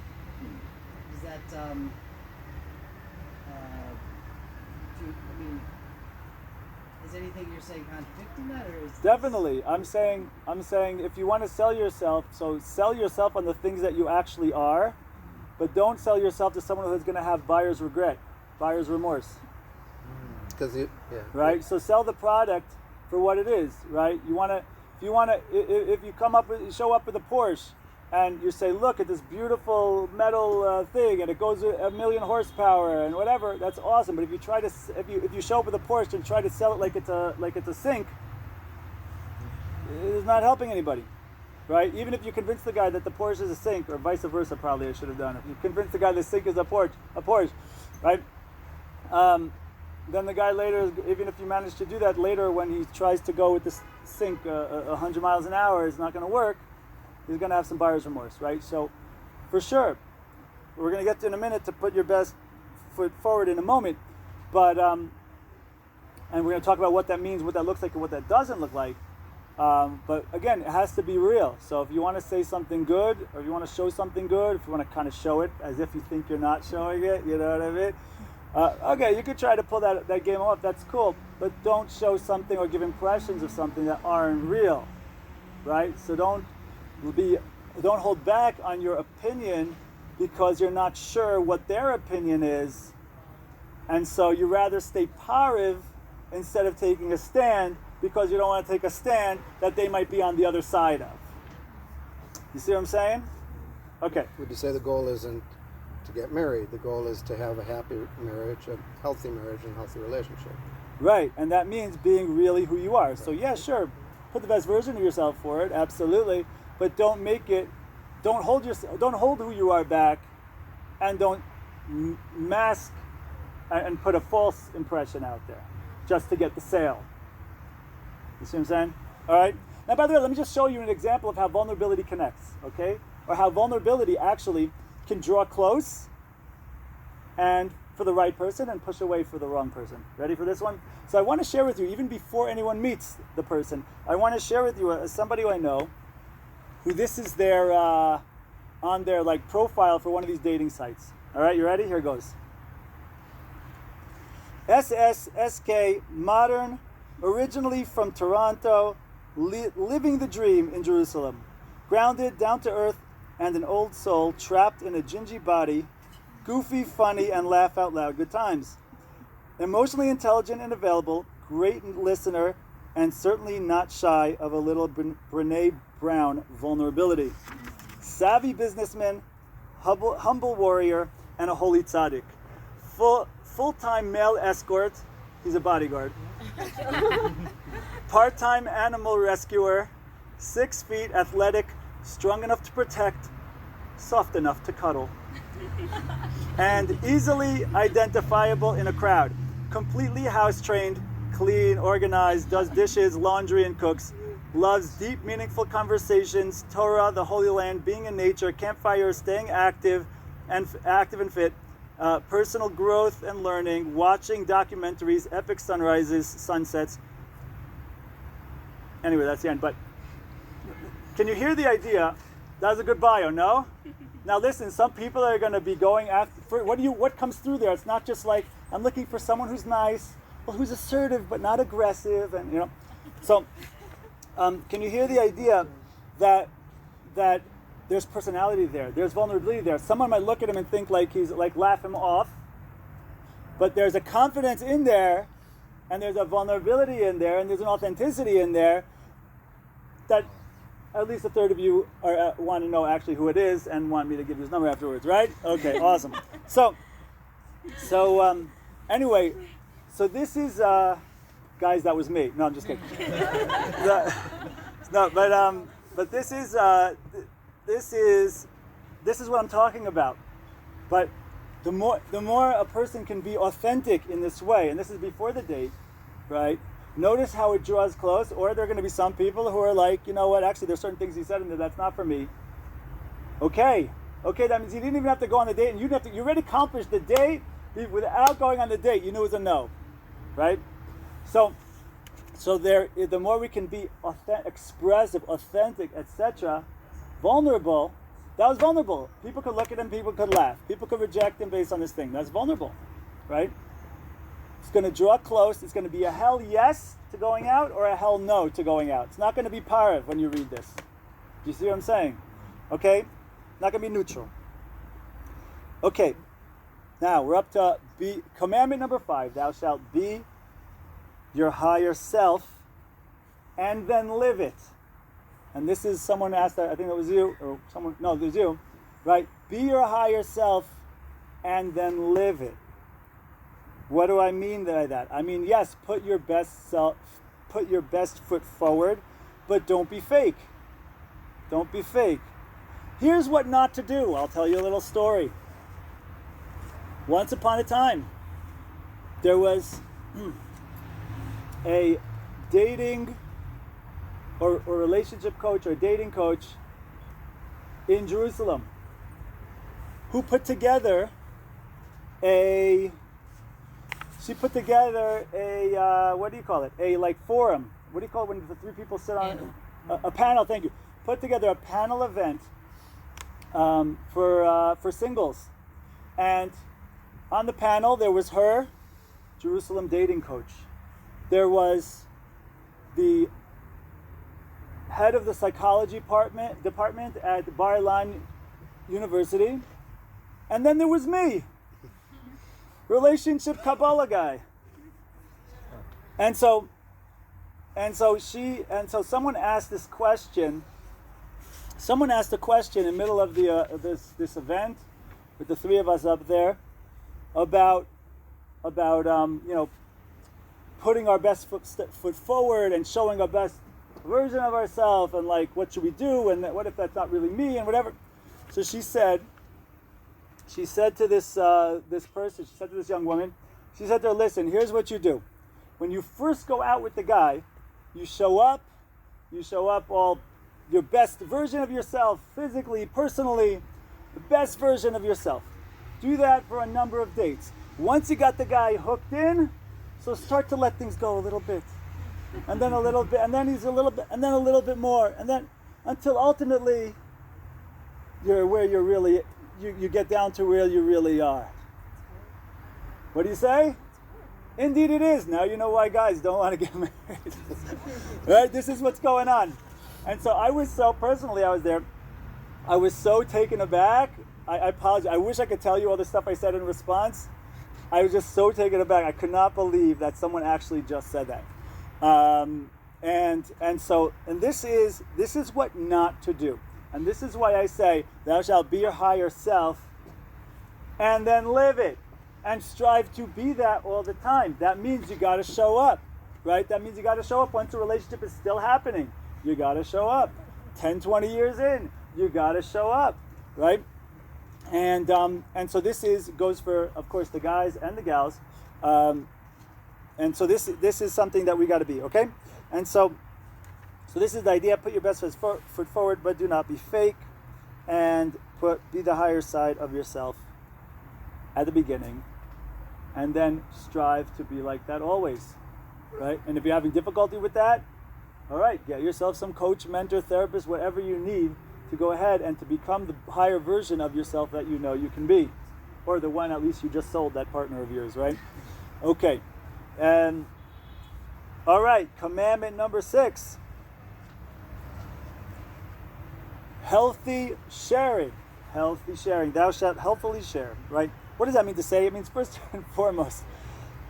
is anything you're saying contradicting that, or is Definitely. I'm saying if you want to sell yourself, so sell yourself on the things that you actually are, but don't sell yourself to someone who's going to have buyer's regret, buyer's remorse. Right? So sell the product for what it is, right? If you show up with a Porsche and you say, look at this beautiful metal thing, and it goes 1,000,000 horsepower and whatever, that's awesome. But if you show up with a Porsche and try to sell it like it's a sink, it's not helping anybody, right? Even if you convince the guy that the Porsche is a sink, or vice versa, probably I should have done. If you convince the guy the sink is a Porsche, right? Then the guy later, even if you manage to do that later, when he tries to go with this sink 100 miles an hour, it's not going to work. He's going to have some buyer's remorse, right? So, for sure, we're going to get to in a minute to put your best foot forward in a moment, but and we're going to talk about what that means, what that looks like, and what that doesn't look like. But again, it has to be real. So if you want to say something good, or if you want to show something good, if you want to kind of show it as if you think you're not showing it, you know what I mean? Okay, you could try to pull that game off. That's cool, but don't show something or give impressions of something that aren't real, right? So don't hold back on your opinion because you're not sure what their opinion is, and so you rather stay pariv instead of taking a stand because you don't want to take a stand that they might be on the other side of. You see what I'm saying? Okay. Would you say the goal isn't to get married? The goal is to have a happy marriage, a healthy marriage, and a healthy relationship. Right, and that means being really who you are. So yeah, sure, put the best version of yourself for it, absolutely. But don't hold who you are back, and don't mask and put a false impression out there just to get the sale. You see what I'm saying? All right. Now, by the way, let me just show you an example of how vulnerability connects, okay? Or how vulnerability actually can draw close and for the right person and push away for the wrong person. Ready for this one? So I want to share with you, even before anyone meets the person, I want to share with you somebody who I know who this is their, on their like profile for one of these dating sites. All right, you ready? Here goes. SSSK, modern, originally from Toronto, living the dream in Jerusalem. Grounded, down to earth, and an old soul trapped in a gingy body. Goofy, funny, and laugh out loud. Good times. Emotionally intelligent and available, great listener, and certainly not shy of a little Brene Brown vulnerability. Savvy businessman, humble warrior, and a holy tzaddik. Full-time male escort. He's a bodyguard. Part-time animal rescuer. 6 feet, athletic, strong enough to protect, soft enough to cuddle. And easily identifiable in a crowd. Completely house-trained, clean, organized, does dishes, laundry, and cooks. Loves deep, meaningful conversations, Torah, the Holy Land, being in nature, campfires, staying active and fit, personal growth and learning, watching documentaries, epic sunrises, sunsets. Anyway, that's the end. But can you hear the idea? That was a good bio, no? Now listen, some people are going to be going after, what comes through there? It's not just like, I'm looking for someone who's nice, well, who's assertive but not aggressive, and you know. So, can you hear the idea that there's personality there, there's vulnerability there? Someone might look at him and think like he's like laugh him off, but there's a confidence in there, and there's a vulnerability in there, and there's an authenticity in there that at least a third of you are, want to know actually who it is and want me to give you his number afterwards, right? Okay, awesome. So anyway, so this is, guys, that was me. No, I'm just kidding. But this is what I'm talking about. But the more a person can be authentic in this way, and this is before the date, right? Notice how it draws close, or there are going to be some people who are like, you know what, actually there's certain things he said in there that's not for me. Okay, that means you didn't even have to go on the date, and you already accomplished the date without going on the date. You knew it was a no, right? So there, the more we can be expressive, authentic, etc., vulnerable. That was vulnerable. People could look at him, people could laugh, people could reject him based on this thing. That's vulnerable, right? It's going to draw close. It's going to be a hell yes to going out or a hell no to going out. It's not going to be parav when you read this. Do you see what I'm saying? Okay? Not going to be neutral. Okay. Now, we're up to commandment number 5. Thou shalt be your higher self and then live it. And this is, someone asked that, I think it was you, or someone, no, it was you, right? Be your higher self and then live it. What do I mean by that? I mean, yes, put your best foot forward, but don't be fake. Don't be fake. Here's what not to do. I'll tell you a little story. Once upon a time, there was a dating or relationship coach or dating coach in Jerusalem who put together a what do you call it? A like forum. What do you call it when the 3 people sit on a panel? Thank you. Put together a panel event for singles, and on the panel there was her, Jerusalem dating coach. There was the head of the psychology department at Bar Ilan University, and then there was me, relationship Kabbalah guy. And so someone asked this question. Someone asked a question in the middle of this event with the 3 of us up there about putting our best foot forward and showing our best version of ourselves, and like, what should we do, and what if that's not really me, and whatever. So she said, she said to this person, she said to this young woman, she said to her, listen, here's what you do. When you first go out with the guy, you show up all your best version of yourself, physically, personally, the best version of yourself. Do that for a number of dates. Once you got the guy hooked in, so start to let things go a little bit. And then a little bit, and then he's a little bit, and then a little bit more, and then until ultimately you're where you're really, you get down to where you really are. What do you say? Indeed it is. Now you know why guys don't want to get married. Right? This is what's going on. And so I was there. I was so taken aback. I apologize. I wish I could tell you all the stuff I said in response. I was just so taken aback. I could not believe that someone actually just said that. And this is what not to do. And this is why I say, thou shalt be your higher self and then live it and strive to be that all the time. That means you got to show up, right? That means you got to show up once the relationship is still happening. You got to show up. 10, 20 years in, you got to show up, right? And so this goes for, of course, the guys and the gals. And so this is something that we got to be, okay? And so this is the idea. Put your best foot forward, but do not be fake. And be the higher side of yourself at the beginning. And then strive to be like that always, right? And if you're having difficulty with that, all right, get yourself some coach, mentor, therapist, whatever you need to go ahead and to become the higher version of yourself that you know you can be. Or the one at least you just sold, that partner of yours, right? Okay. And all right, commandment number 6. Healthy sharing. Healthy sharing. Thou shalt healthily share, right? What does that mean to say? It means first and foremost,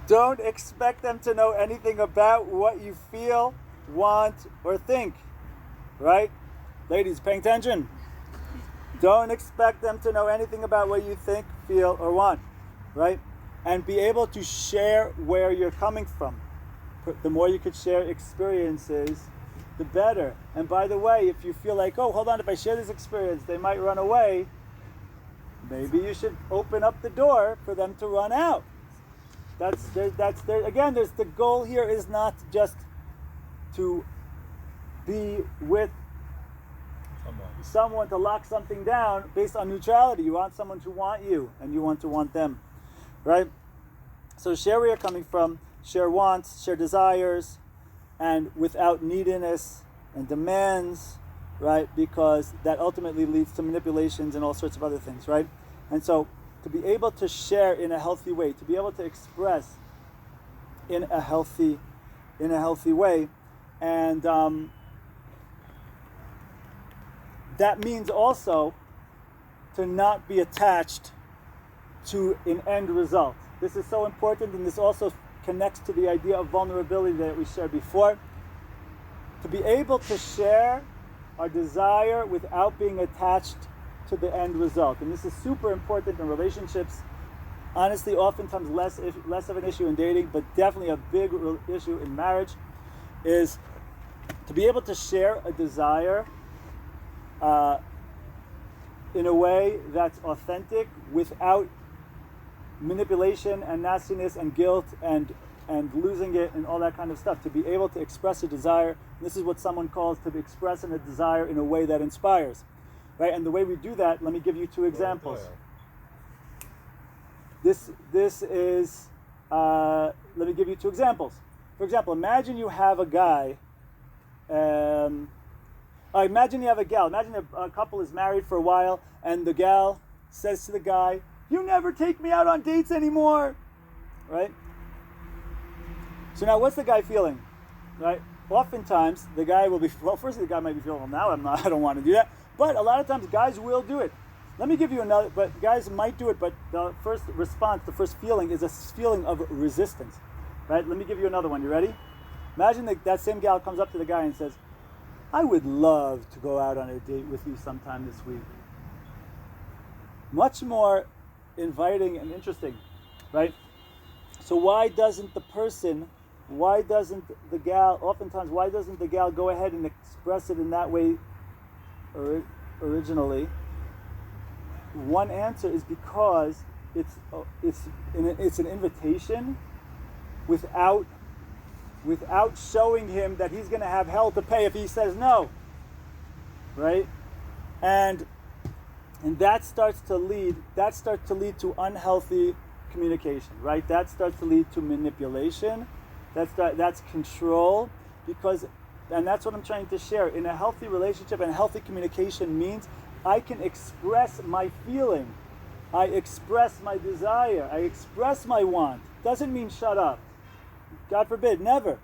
don't expect them to know anything about what you feel, want, or think, right? Ladies, paying attention. Don't expect them to know anything about what you think, feel, or want, right? And be able to share where you're coming from. The more you could share experiences, the better. And by the way, if you feel like, oh, hold on, if I share this experience, they might run away, maybe you should open up the door for them to run out. Again, there's the goal here is not just to be with someone to lock something down based on neutrality. You want someone to want you, and you want to want them, right? So share where you're coming from, share wants, share desires, and without neediness and demands, right? Because that ultimately leads to manipulations and all sorts of other things, right? And so to be able to share in a healthy way, to be able to express in a healthy way, and that means also to not be attached to an end result. This is so important, and this also connects to the idea of vulnerability that we shared before. To be able to share our desire without being attached to the end result. And this is super important in relationships. Honestly, oftentimes less of an issue in dating, but definitely a big issue in marriage, is to be able to share a desire in a way that's authentic without manipulation and nastiness and guilt and losing it and all that kind of stuff. To be able to express a desire, this is what someone calls to express a desire in a way that inspires, right? And the way we do that, let me give you 2 examples. This is let me give you 2 examples. For example, imagine you have a guy. Imagine you have a gal. Imagine a couple is married for a while, and the gal says to the guy, "You never take me out on dates anymore," right? So now, what's the guy feeling, right? Oftentimes, the guy will be, firstly, the guy might be feeling, well, now I don't want to do that. But a lot of times, guys will do it. Let me give you another, but guys might do it, but the first response, the first feeling is a feeling of resistance, right? Let me give you another one. You ready? Imagine that same gal comes up to the guy and says, "I would love to go out on a date with you sometime this week." Much more inviting and interesting, right? So why doesn't the gal go ahead and express it in that way originally? one answer is because it's an invitation without showing him that he's going to have hell to pay if he says no, right? And that starts to lead to unhealthy communication, right? That starts to lead to manipulation. That's control, and that's what I'm trying to share. In a healthy relationship and healthy communication means I can express my feeling, I express my desire, I express my want. Doesn't mean shut up. God forbid, never.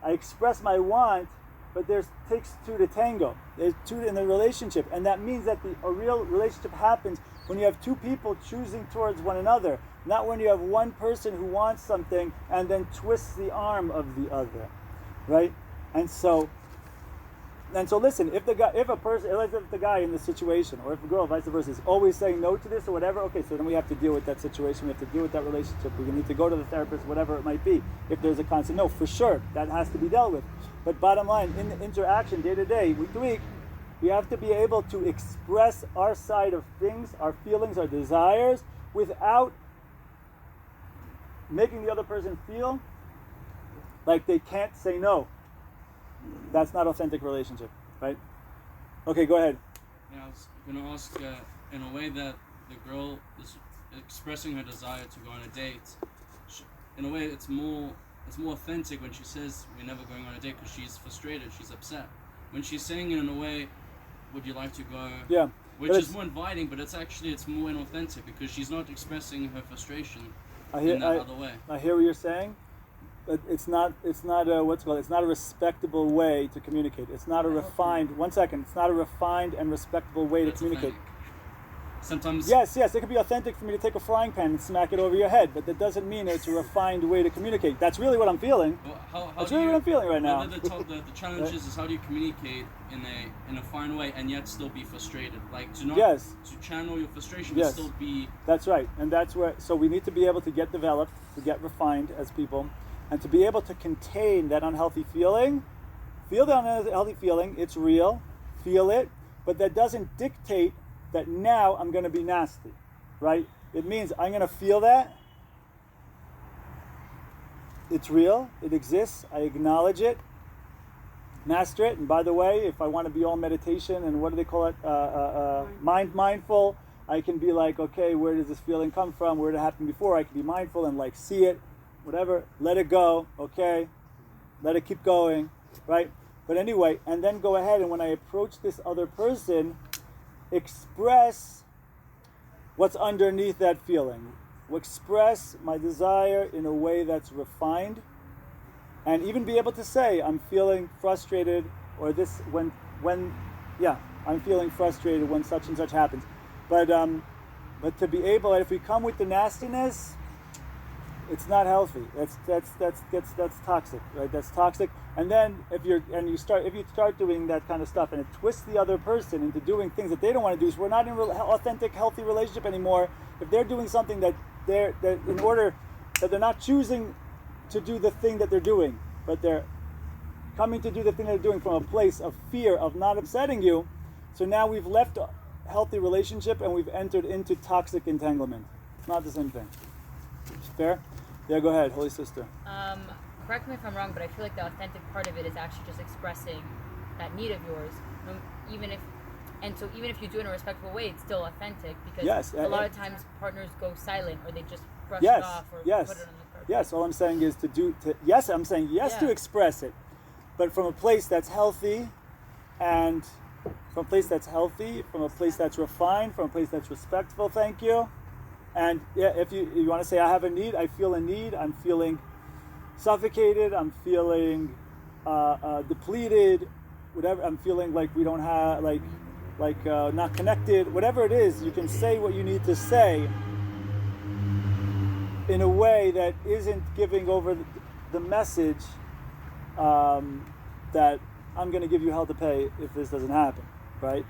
I express my want, but takes two to tango. There's two in the relationship, and that means that a real relationship happens when you have two people choosing towards one another, not when you have one person who wants something and then twists the arm of the other, right? And so listen, if the guy in the situation, or if a girl, vice versa, is always saying no to this or whatever, okay, so then we have to deal with that situation, we have to deal with that relationship, we need to go to the therapist, whatever it might be, if there's a constant no, for sure, that has to be dealt with. But bottom line, in the interaction, day to day, week to week, we have to be able to express our side of things, our feelings, our desires, without making the other person feel like they can't say no. That's not authentic relationship, right? Okay, go ahead. Yeah, I was going to ask, in a way that the girl is expressing her desire to go on a date, in a way it's more authentic when she says we're never going on a date because she's frustrated, she's upset. When she's saying it in a way, would you like to go? Yeah. Which is more inviting, but it's more inauthentic because she's not expressing her frustration in that other way. I hear what you're saying. But it's not a respectable way to communicate. It's not a refined, it's not a refined and respectable way to communicate. Authentic. Sometimes... Yes, it could be authentic for me to take a frying pan and smack it over your head, but that doesn't mean it's a refined way to communicate. That's really what I'm feeling. Well, That's really what I'm feeling right now. The challenge is how do you communicate in a fine way and yet still be frustrated? Like to channel your frustration but still be... That's right, and that's where... So we need to be able to get developed, to get refined as people, and to be able to contain that unhealthy feeling. Feel the unhealthy feeling, it's real, feel it, but that doesn't dictate that now I'm going to be nasty, right? It means I'm going to feel that. It's real, it exists, I acknowledge it, master it, and by the way, if I want to be all meditation and what do they call it, mindful, I can be like, okay, where does this feeling come from? Where did it happen before? I can be mindful and like see it, whatever, let it go, okay, let it keep going, right? But anyway, and then go ahead and when I approach this other person, express what's underneath that feeling. Express my desire in a way that's refined, and even be able to say, I'm feeling frustrated, or this, I'm feeling frustrated when such and such happens. But to be able, if we come with the nastiness, it's not healthy. That's toxic, right? That's toxic. And then if you start doing that kind of stuff, and it twists the other person into doing things that they don't want to do, so we're not in an authentic, healthy relationship anymore. If they're doing something that they're not choosing to do the thing that they're doing, but they're coming to do the thing they're doing from a place of fear of not upsetting you. So now we've left a healthy relationship and we've entered into toxic entanglement. It's not the same thing. Fair? Yeah, go ahead, Holy Sister. Correct me if I'm wrong, but I feel like the authentic part of it is actually just expressing that need of yours. Even if you do it in a respectful way, it's still authentic because a lot of times partners go silent or they just brush it off or put it on the carpet. Yes, all I'm saying is I'm saying to express it, but from a place that's healthy, and from a place that's refined, from a place that's respectful, thank you. And if you want to say, I have a need, I feel a need, I'm feeling suffocated, I'm feeling depleted, whatever, I'm feeling like we don't have, not connected, whatever it is, you can say what you need to say in a way that isn't giving over the message that I'm going to give you hell to pay if this doesn't happen, right?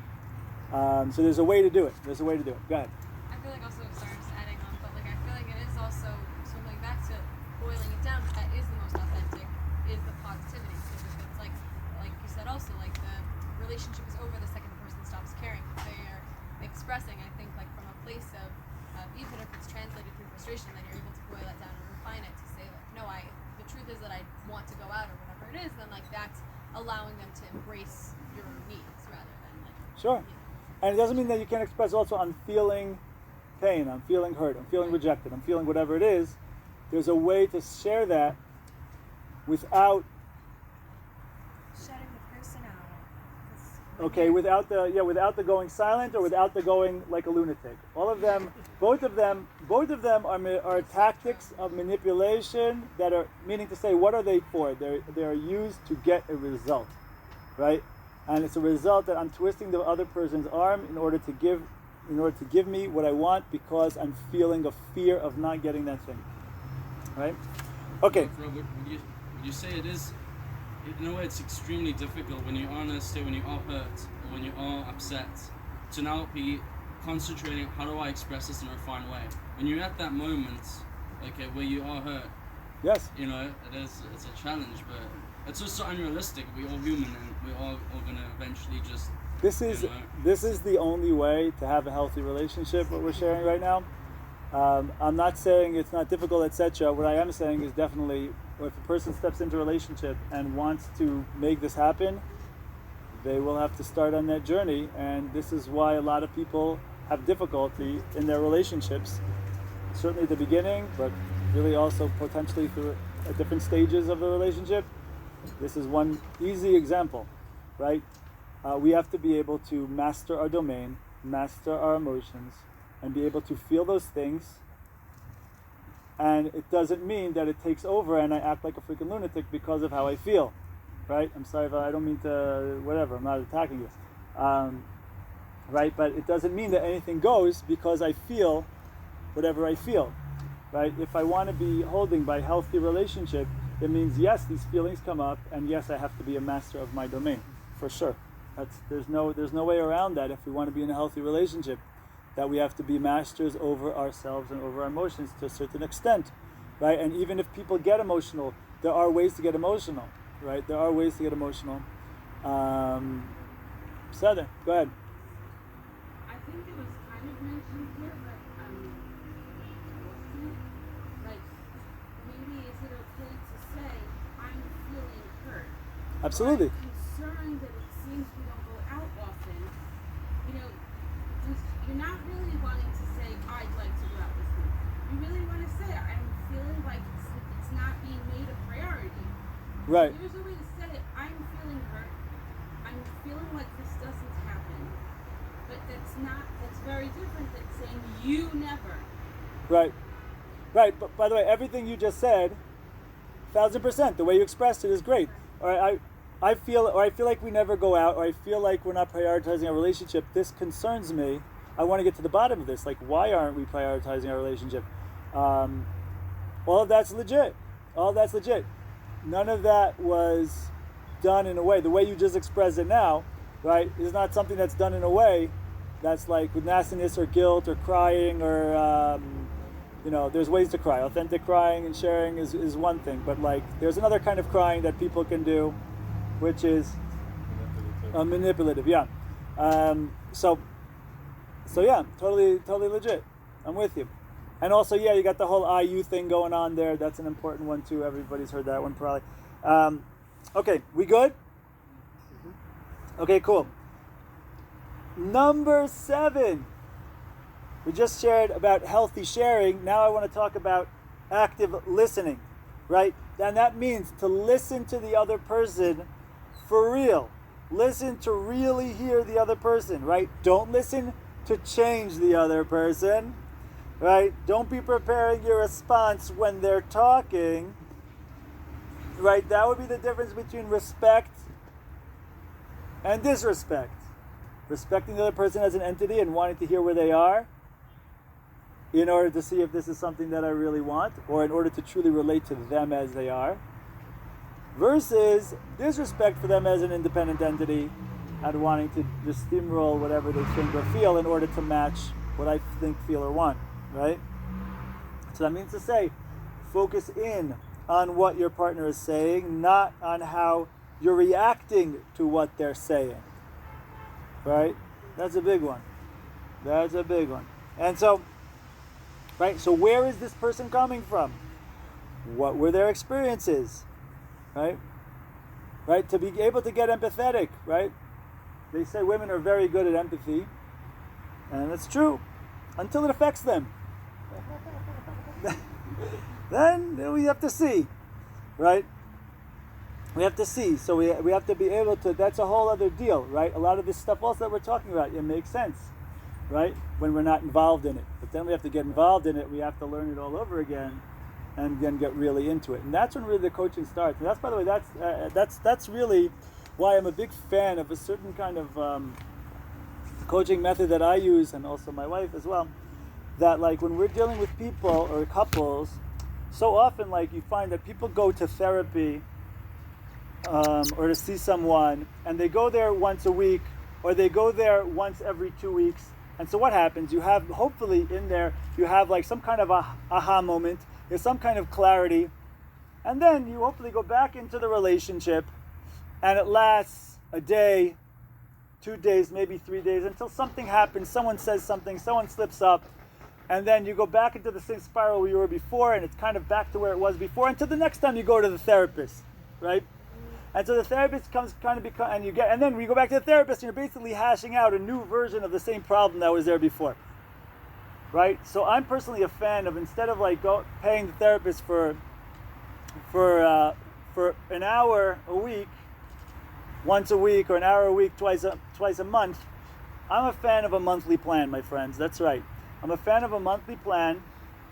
So there's a way to do it. Go ahead. I feel like also, sorry, just adding on, but I feel like it is also, circling back to boiling it down, that is the most authentic, is the positivity. Because if it's like you said also, the relationship is over the second the person stops caring. expressing, I think, like from a place of even if it's translated through frustration, then you're able to boil it down and refine it to say like, no, the truth is that I want to go out or whatever it is. Then like that's allowing them to embrace your needs rather than like. Sure. And it doesn't mean that you can't express also, I'm feeling pain, I'm feeling hurt, I'm feeling rejected, I'm feeling whatever it is. There's a way to share that without Shutting the person out. okay, without the going silent or without the going like a lunatic. All of them, both of them are tactics of manipulation that are, meaning to say, what are they for? They are used to get a result, right? And it's a result that I'm twisting the other person's arm in order to give me what I want because I'm feeling a fear of not getting that thing, right? Okay. Would you say it is? In a way, it's extremely difficult when you are in a state, when you are hurt, or when you are upset, to now be concentrating, how do I express this in a refined way? When you're at that moment, okay, where you are hurt, yes, it's a challenge, but it's also unrealistic. We're all human, and we're all gonna eventually just. This is the only way to have a healthy relationship. What we're sharing right now. I'm not saying it's not difficult, etc. What I am saying is definitely, if a person steps into a relationship and wants to make this happen, they will have to start on that journey. And this is why a lot of people have difficulty in their relationships. Certainly at the beginning, but really also potentially through at different stages of the relationship. This is one easy example, right? We have to be able to master our domain, master our emotions, and be able to feel those things. And it doesn't mean that it takes over and I act like a freaking lunatic because of how I feel, right? I'm sorry if I don't mean to, whatever, I'm not attacking you. Right? But it doesn't mean that anything goes because I feel whatever I feel, right? If I want to be holding by healthy relationship, it means yes, these feelings come up, and yes, I have to be a master of my domain, for sure. There's no way around that. If we want to be in a healthy relationship, that we have to be masters over ourselves and over our emotions to a certain extent, right? And even if people get emotional, there are ways to get emotional, right? There are ways to get emotional. Sada, go ahead. I think it was kind of mentioned here, but wasn't it? Like, maybe is it okay to say, I'm feeling hurt? Absolutely. I'm concerned that it seems we don't go out often. You're not really wanting to say, I'd like to go out with you. You really want to say, I'm feeling like it's not being made a priority. Right. There's a way to say it, I'm feeling hurt. I'm feeling like this doesn't happen. But that's very different than saying you never. Right. Right. But by the way, everything you just said, 1,000%, the way you expressed it is great. All right, I feel like we never go out, or I feel like we're not prioritizing our relationship. This concerns me. I want to get to the bottom of this. Like, why aren't we prioritizing our relationship? All of that's legit. All of that's legit. None of that was done in a way, the way you just expressed it now, right, is not something that's done in a way that's like with nastiness or guilt or crying or, there's ways to cry. Authentic crying and sharing is one thing, but like there's another kind of crying that people can do, which is manipulative. Yeah. So yeah, totally legit. I'm with you. And also, yeah, you got the whole IU thing going on there. That's an important one too. Everybody's heard that one probably. Okay, we good? Okay, cool. Number 7. We just shared about healthy sharing. Now I want to talk about active listening, right? And that means to listen to the other person for real. Listen to really hear the other person, right? Don't listen to change the other person, right? Don't be preparing your response when they're talking, right? That would be the difference between respect and disrespect. Respecting the other person as an entity and wanting to hear where they are in order to see if this is something that I really want, or in order to truly relate to them as they are, versus disrespect for them as an independent entity and wanting to just steamroll whatever they think or feel in order to match what I think, feel, or want, right? So that means to say, focus in on what your partner is saying, not on how you're reacting to what they're saying, right? That's a big one. That's a big one. And so, right, so where is this person coming from? What were their experiences? Right? Right, to be able to get empathetic, right? They say women are very good at empathy, and it's true, until it affects them. Then we have to see, right? We have to see. So we have to be able to, that's a whole other deal, right? A lot of this stuff also that we're talking about, it makes sense, right? When we're not involved in it. But then we have to get involved in it, we have to learn it all over again, and then get really into it. And that's when really the coaching starts. And that's, by the way, that's really why I'm a big fan of a certain kind of coaching method that I use, and also my wife as well, that like when we're dealing with people or couples, so often like you find that people go to therapy or to see someone, and they go there once a week, or they go there once every 2 weeks. And so what happens? You have, hopefully in there, you have like some kind of a aha moment, there's some kind of clarity, and then you hopefully go back into the relationship, and it lasts a day, 2 days, maybe 3 days, until something happens, someone says something, someone slips up, and then you go back into the same spiral where you were before, and it's kind of back to where it was before, until the next time you go to the therapist, right? And so the therapist and then we go back to the therapist, and you're basically hashing out a new version of the same problem that was there before, right? So I'm personally a fan of, instead of like paying the therapist for an hour a week, once a week, or an hour a week, twice a month, I'm a fan of a monthly plan, my friends. That's right. I'm a fan of a monthly plan,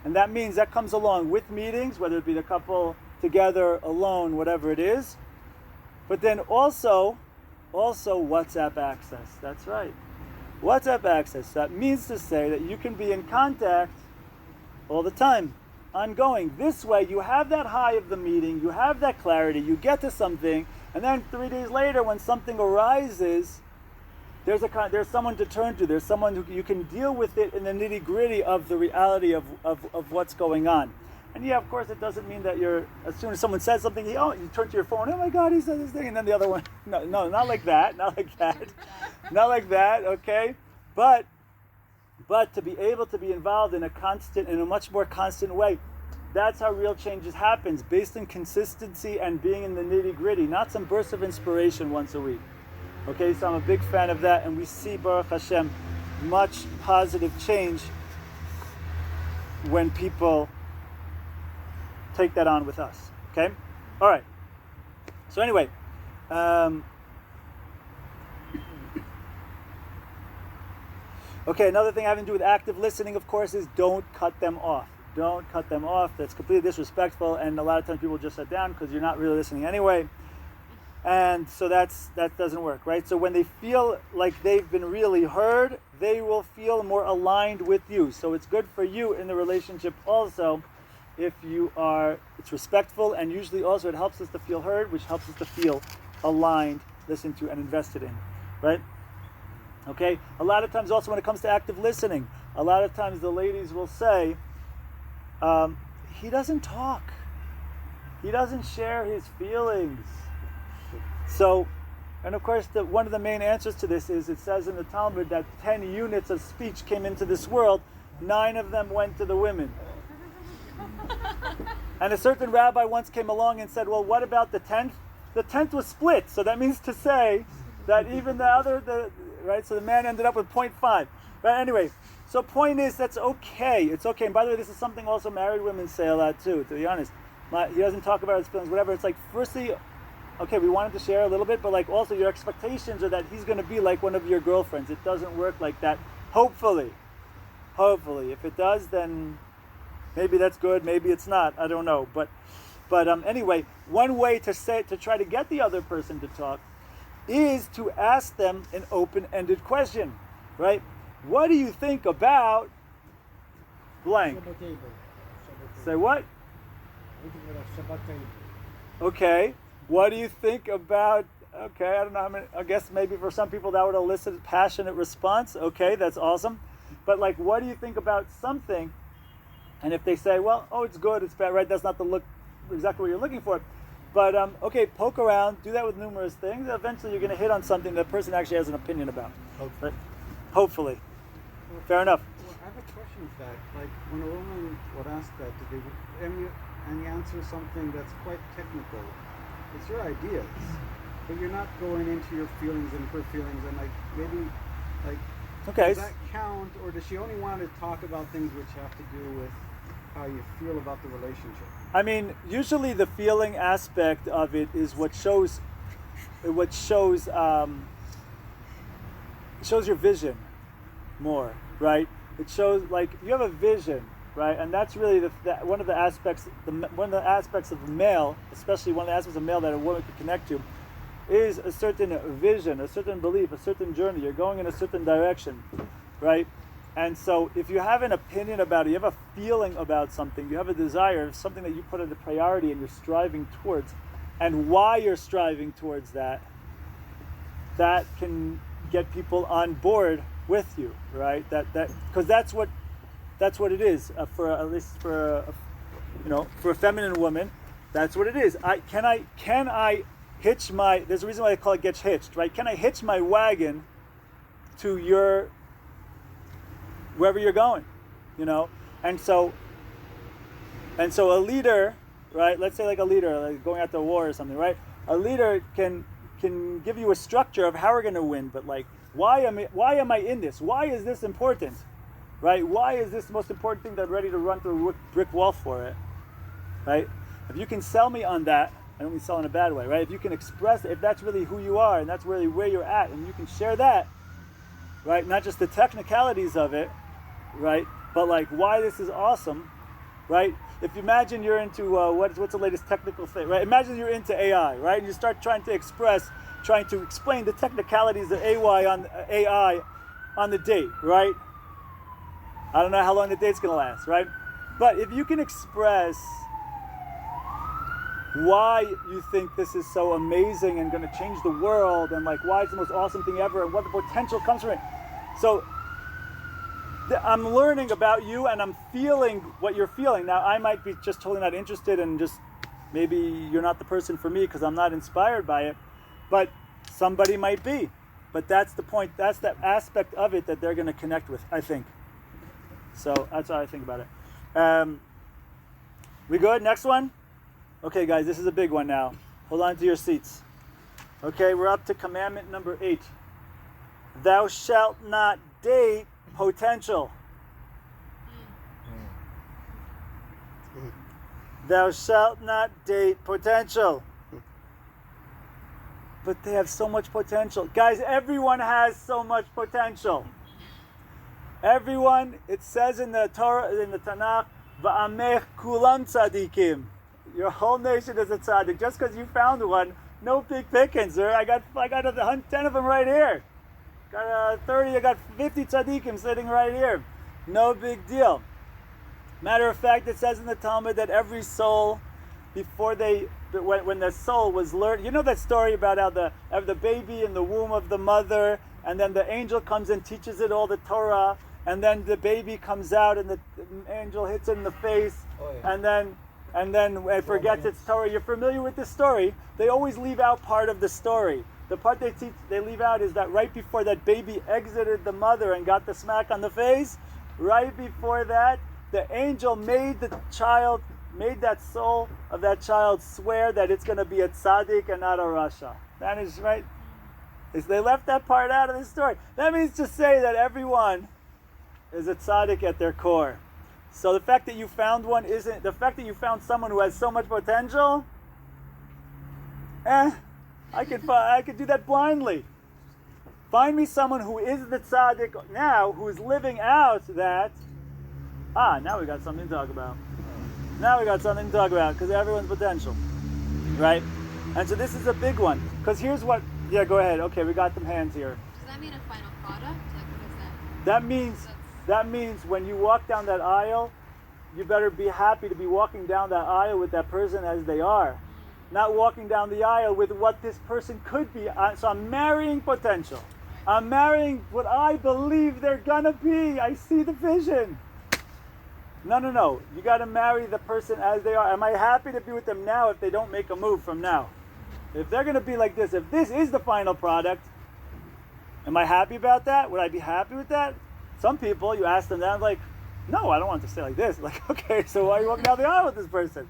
and that means that comes along with meetings, whether it be the couple together, alone, whatever it is. But then also WhatsApp access. That's right. WhatsApp access. That means to say that you can be in contact all the time, ongoing. This way you have that high of the meeting, you have that clarity, you get to something, and then 3 days later when something arises, there's someone to turn to. There's someone who you can deal with it in the nitty-gritty of the reality of what's going on. And yeah, of course, it doesn't mean that as soon as someone says something, you turn to your phone, oh my God, he said this thing, and then the other one, no, not like that, not like that, okay? But to be able to be involved in a much more constant way, that's how real changes happens, based on consistency and being in the nitty-gritty, not some burst of inspiration once a week. Okay, so I'm a big fan of that, and we see, Baruch Hashem, much positive change when people take that on with us. Okay? All right. So anyway, okay, another thing having to do with active listening, of course, is don't cut them off. Don't cut them off. That's completely disrespectful, and a lot of times people just shut down because you're not really listening anyway. And so that doesn't work, right? So when they feel like they've been really heard, they will feel more aligned with you. So it's good for you in the relationship also, if it's respectful, and usually also it helps us to feel heard, which helps us to feel aligned, listened to, and invested in, right? Okay? A lot of times also when it comes to active listening, a lot of times the ladies will say, he doesn't talk. He doesn't share his feelings. So, and of course, one of the main answers to this is, it says in the Talmud that 10 units of speech came into this world, 9 of them went to the women. And a certain rabbi once came along and said, well, what about the 10th? The 10th was split, so that means to say that even right, so the man ended up with 0.5. But anyway, so point is, that's okay. It's okay. And by the way, this is something also married women say a lot too, to be honest. He doesn't talk about his feelings, whatever. It's like, firstly, okay, we wanted to share a little bit, but like also your expectations are that he's going to be like one of your girlfriends. It doesn't work like that. Hopefully. If it does, then maybe that's good. Maybe it's not. I don't know. But anyway, one way to try to get the other person to talk is to ask them an open-ended question, right? What do you think about blank? Say what? Okay. What do you think about, okay, I don't know how many, I guess maybe for some people that would elicit a passionate response. Okay, that's awesome. But like, what do you think about something? And if they say, well, it's good, it's bad, right? That's not exactly what you're looking for. But okay, poke around, do that with numerous things. Eventually you're going to hit on something that person actually has an opinion about. Hopefully. Right? Hopefully. Fair enough. Well, I have a question, in fact. Like, when a woman would ask that to do, and you answer something that's quite technical, it's your ideas, but you're not going into your feelings and her feelings, and like, maybe, like, Okay. does that count, or does she only want to talk about things which have to do with how you feel about the relationship? I mean, usually the feeling aspect of it is what shows shows your vision more, right? It shows, like, you have a vision, right? And that's really one of the aspects of the male, especially one of the aspects of male that a woman can connect to, is a certain vision, a certain belief, a certain journey. You're going in a certain direction, right? And so if you have an opinion about it, you have a feeling about something, you have a desire, something that you put as a priority and you're striving towards, and why you're striving towards that can get people on board with you, right? Because that's what it is for a feminine woman. That's what it is. Can I hitch my? There's a reason why I call it get hitched, right? Can I hitch my wagon to your wherever you're going, And so a leader, right? Let's say like a leader, like going out to war or something, right? A leader can give you a structure of how we're going to win, but like, why am I in this? Why is this important, right? Why is this the most important thing that I'm ready to run through a brick wall for it, right? If you can sell me on that, I don't mean sell in a bad way, right? If you can express, if that's really who you are and that's really where you're at, and you can share that, right? Not just the technicalities of it, right? But like why this is awesome, right? If you imagine you're into what's the latest technical thing, right? Imagine you're into AI, right? And you start trying to explain the technicalities of AI on the date, right? I don't know how long the date's gonna last, right? But if you can express why you think this is so amazing and going to change the world, and like why it's the most awesome thing ever, and what the potential comes from it. So I'm learning about you, and I'm feeling what you're feeling. Now I might be just totally not interested, and just maybe you're not the person for me because I'm not inspired by it, but somebody might be. But that's the point. That's that aspect of it that they're going to connect with, I think. So that's how I think about it. We good? Next one? Okay, guys, this is a big one now. Hold on to your seats. Okay, we're up to commandment number 8. Thou shalt not date potential. Thou shalt not date potential. But they have so much potential. Guys, everyone has so much potential. Everyone, it says in the Torah, in the Tanakh, Va'amech kulam tzadikim. Your whole nation is a tzaddik. Just because you found one, no big pickings, sir. I got 10 of them right here. Got 30, I got 50 tzaddikim sitting right here. No big deal. Matter of fact, it says in the Talmud that every soul, when the soul was learned, you know that story about how the baby in the womb of the mother, and then the angel comes and teaches it all the Torah, and then the baby comes out and the angel hits it in the face, and then it forgets its Torah. You're familiar with this story. They always leave out part of the story. The part they leave out is that right before that baby exited the mother and got the smack on the face, right before that, the angel made that soul of that child swear that it's going to be a tzaddik and not a rasha. That is right. They left that part out of the story. That means to say that everyone is a tzaddik at their core. So the fact that you found one isn't, the fact that you found someone who has so much potential, I could do that blindly. Find me someone who is the tzaddik now, who is living out that, now we got something to talk about. Now we got something to talk about, because everyone's potential, right? And so this is a big one, because here's what, go ahead. Okay, we got some hands here. Does that mean a final product? Like, what is that? That means when you walk down that aisle, you better be happy to be walking down that aisle with that person as they are. Not walking down the aisle with what this person could be. So I'm marrying potential. I'm marrying what I believe they're gonna be. I see the vision. No. You gotta marry the person as they are. Am I happy to be with them now if they don't make a move from now? If they're gonna be like this, if this is the final product, am I happy about that? Would I be happy with that? Some people, you ask them that, like, no, I don't want it to stay like this. Like, okay, so why are you walking down the aisle with this person?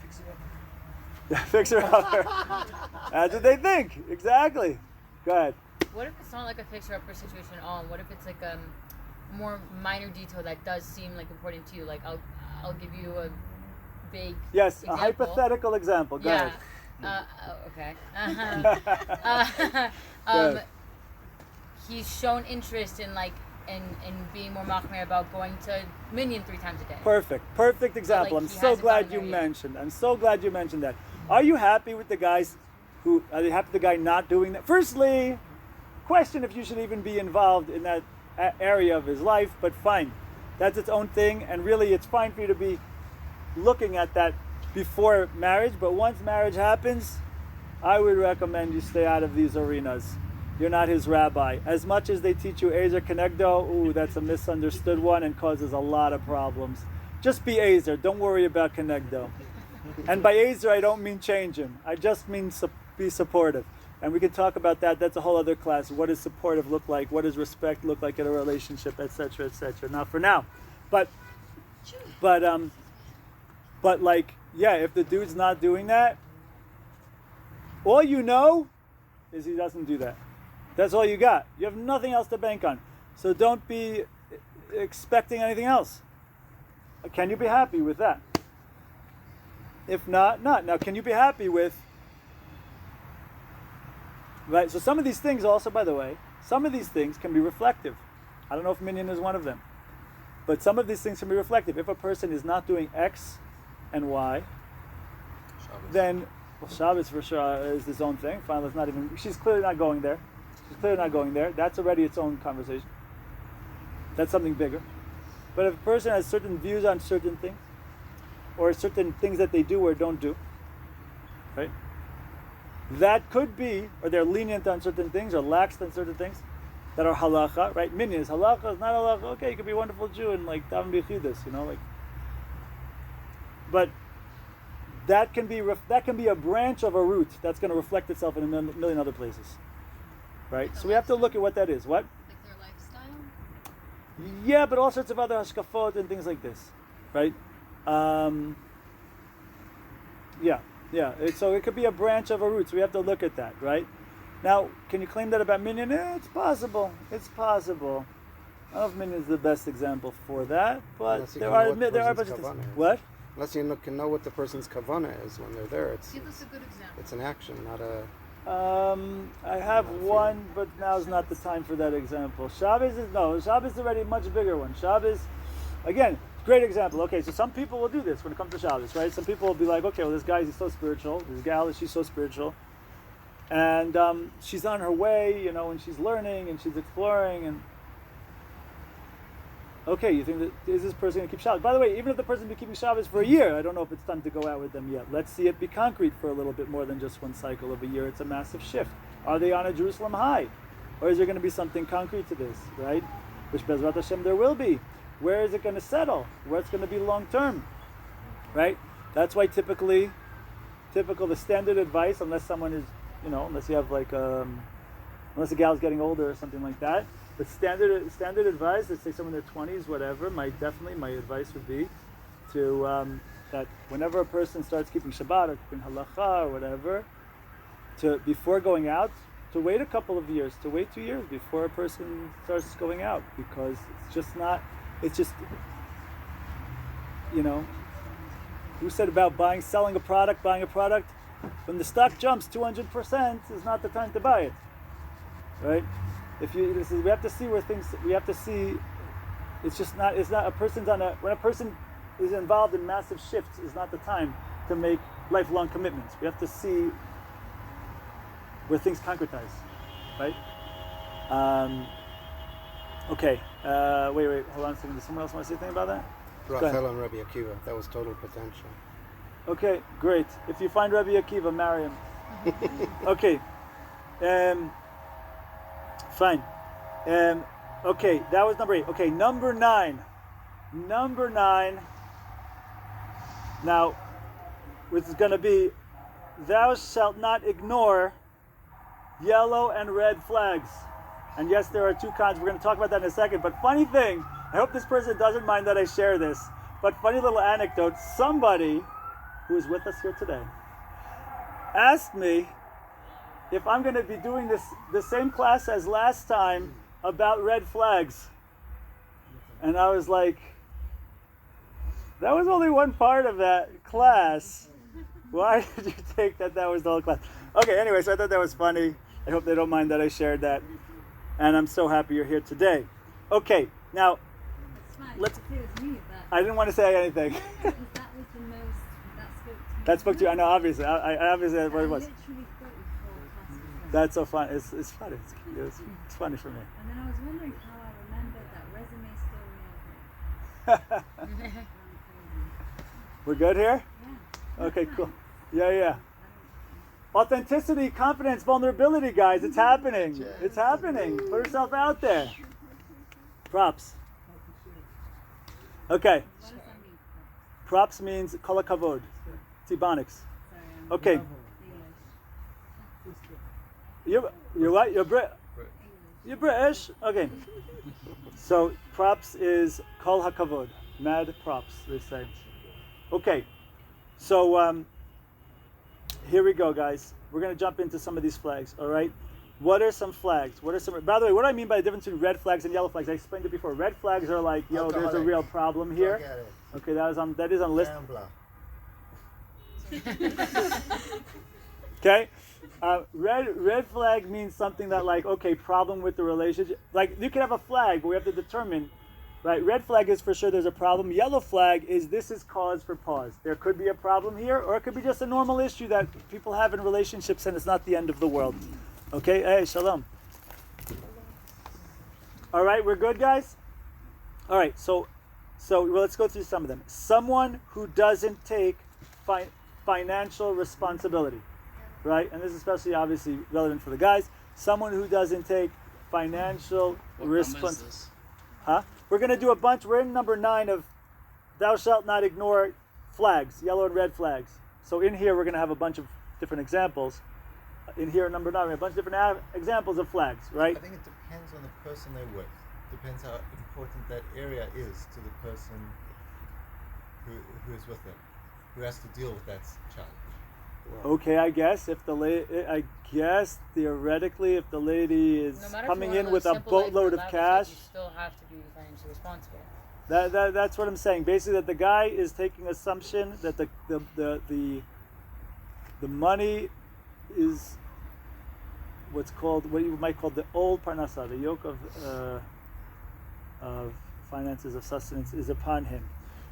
Fix it up. Yeah, fix her up. That's what they think. Exactly. Go ahead. What if it's not like a fixer-upper situation at all? What if it's like a more minor detail that does seem like important to you? Like I'll give you a big Yes, example. a hypothetical example. Go ahead. Okay. Go ahead. He's shown interest in like in being more machmir about going to minyan 3 times a day. Perfect example. Like, I'm he so hasn't glad gotten you there yet. mentioned. I'm so glad you mentioned that. Are you happy with the guys who? Are you happy with the guy not doing that? Firstly, question if you should even be involved in that area of his life. But fine, that's its own thing, and really, it's fine for you to be looking at that before marriage. But once marriage happens, I would recommend you stay out of these arenas. You're not his rabbi. As much as they teach you Ezer Kenegdo, ooh, that's a misunderstood one and causes a lot of problems. Just be Ezer. Don't worry about Kenegdo. And by Ezer, I don't mean change him. I just mean be supportive. And we can talk about that. That's a whole other class. What does supportive look like? What does respect look like in a relationship, etc., etc. Not for now. But like, yeah, if the dude's not doing that, all you know is he doesn't do that. That's all you got. You have nothing else to bank on. So don't be expecting anything else. Can you be happy with that? If not, not. Now, can you be happy with... Right, so some of these things also, by the way, some of these things can be reflective. I don't know if minyan is one of them. But some of these things can be reflective. If a person is not doing X and Y, Shabbos. then... Well, Shabbos for sure is his own thing. Fine, let's not even... She's clearly not going there. She's clearly not going there. That's already its own conversation. That's something bigger. But if a person has certain views on certain things, or certain things that they do or don't do, right? That could be, or they're lenient on certain things, or lax on certain things, that are halacha, right? Minyan is halacha, is not halacha. Okay, you could be a wonderful Jew and like daven b'chidus, you know, like. But that can be a branch of a root that's going to reflect itself in a million other places, right? So we have to look at what that is. What? Like their lifestyle? Yeah, but all sorts of other hashkafot and things like this, right? So it could be a branch of a root. So we have to look at that, right? Now, can you claim that about minyan? It's possible. It's possible. I don't know if minyan is the best example for that, but there are a bunch of things. What? Unless you can know what the person's kavanah is when they're there. Give us a good example. It's an action, not a... I have one, but now's not the time for that example. Shabbos is already a much bigger one. Shabbos, again, great example. Okay, so some people will do this when it comes to Shabbos, right? Some people will be like, okay, well, this guy, he's so spiritual. This gal, she's so spiritual. And she's on her way, you know, and she's learning and she's exploring. And okay, you think that is this person going to keep Shabbos? By the way, even if the person been keeping Shabbos for a year, I don't know if it's time to go out with them yet. Let's see it be concrete for a little bit more than just one cycle of a year. It's a massive shift. Are they on a Jerusalem high? Or is there going to be something concrete to this, right? Which Bezrat Hashem there will be. Where is it going to settle? Where it's going to be long term, right? That's why typical the standard advice, unless someone is, you know, unless you have like, unless the gal's getting older or something like that. But standard advice, let's say someone in their 20s, whatever, my advice would be to that whenever a person starts keeping Shabbat or keeping halacha or whatever, to before going out, to wait a couple of years, to wait 2 years before a person starts going out, because it's just, you know, who said about buying a product, when the stock jumps 200% is not the time to buy it, right? We have to see where things. We have to see. It's not a person's on a. When a person is involved in massive shifts, is not the time to make lifelong commitments. We have to see where things concretize, right? Okay. Wait. Hold on a second. Does someone else want to say anything about that? Rachel and Rabbi Akiva. That was total potential. Okay, great. If you find Rabbi Akiva, marry him. Okay. Fine. Okay, that was number 8. Okay, number 9. Now, which is going to be, thou shalt not ignore yellow and red flags. And yes, there are two cons. We're going to talk about that in a second. But funny thing, I hope this person doesn't mind that I share this. But funny little anecdote, somebody who is with us here today asked me if I'm going to be doing the same class as last time about red flags. And I was like, that was only one part of that class. Why did you take that was the whole class? Okay, anyway, so I thought that was funny. I hope they don't mind that I shared that. And I'm so happy you're here today. Okay, now, let's... I didn't want to say anything. That was the most, that spoke to me. That spoke to you, I know, obviously. I obviously, that's what it was. I literally thought it was all class. That's so fun. It's funny. It's funny for me. And then I was wondering how I remembered that resume story. We're good here? Yeah. Okay, cool. Yeah. Authenticity, confidence, vulnerability, guys. It's happening. It's happening. Put yourself out there. Props. Okay. What does that mean? Props means kol hakavod. It's Ebonics. Okay. You're what? You're You're British? Okay. So props is kol hakavod. Mad props, they say. Okay. So here we go, guys. We're going to jump into some of these flags, all right? What are some flags? By the way, what do I mean by the difference between red flags and yellow flags? I explained it before. Red flags are like, yo, there's a real problem here. Okay, that is on list. Okay? Red flag means something that like, okay, problem with the relationship. Like, you can have a flag, but we have to determine, right? Red flag is for sure there's a problem. Yellow flag is this is cause for pause. There could be a problem here, or it could be just a normal issue that people have in relationships and it's not the end of the world. Okay? Hey, shalom. All right, we're good, guys? All right, so well, let's go through some of them. Someone who doesn't take financial responsibility, right? And this is especially obviously relevant for the guys. Someone who doesn't take financial responsibility. Huh? We're going to do a bunch. We're in number 9 of thou shalt not ignore flags, yellow and red flags. So in here, we're going to have a bunch of different examples. In here, number 9, we have a bunch of different examples of flags, right? I think it depends on the person they're with. Depends how important that area is to the person who is with them, who has to deal with that challenge. Okay, I guess if theoretically, if the lady is coming in with a boatload of cash, you still have to be financially responsible. That's what I'm saying. Basically, that the guy is taking assumption that the money is what you might call the old parnasa, the yoke of finances, of sustenance is upon him,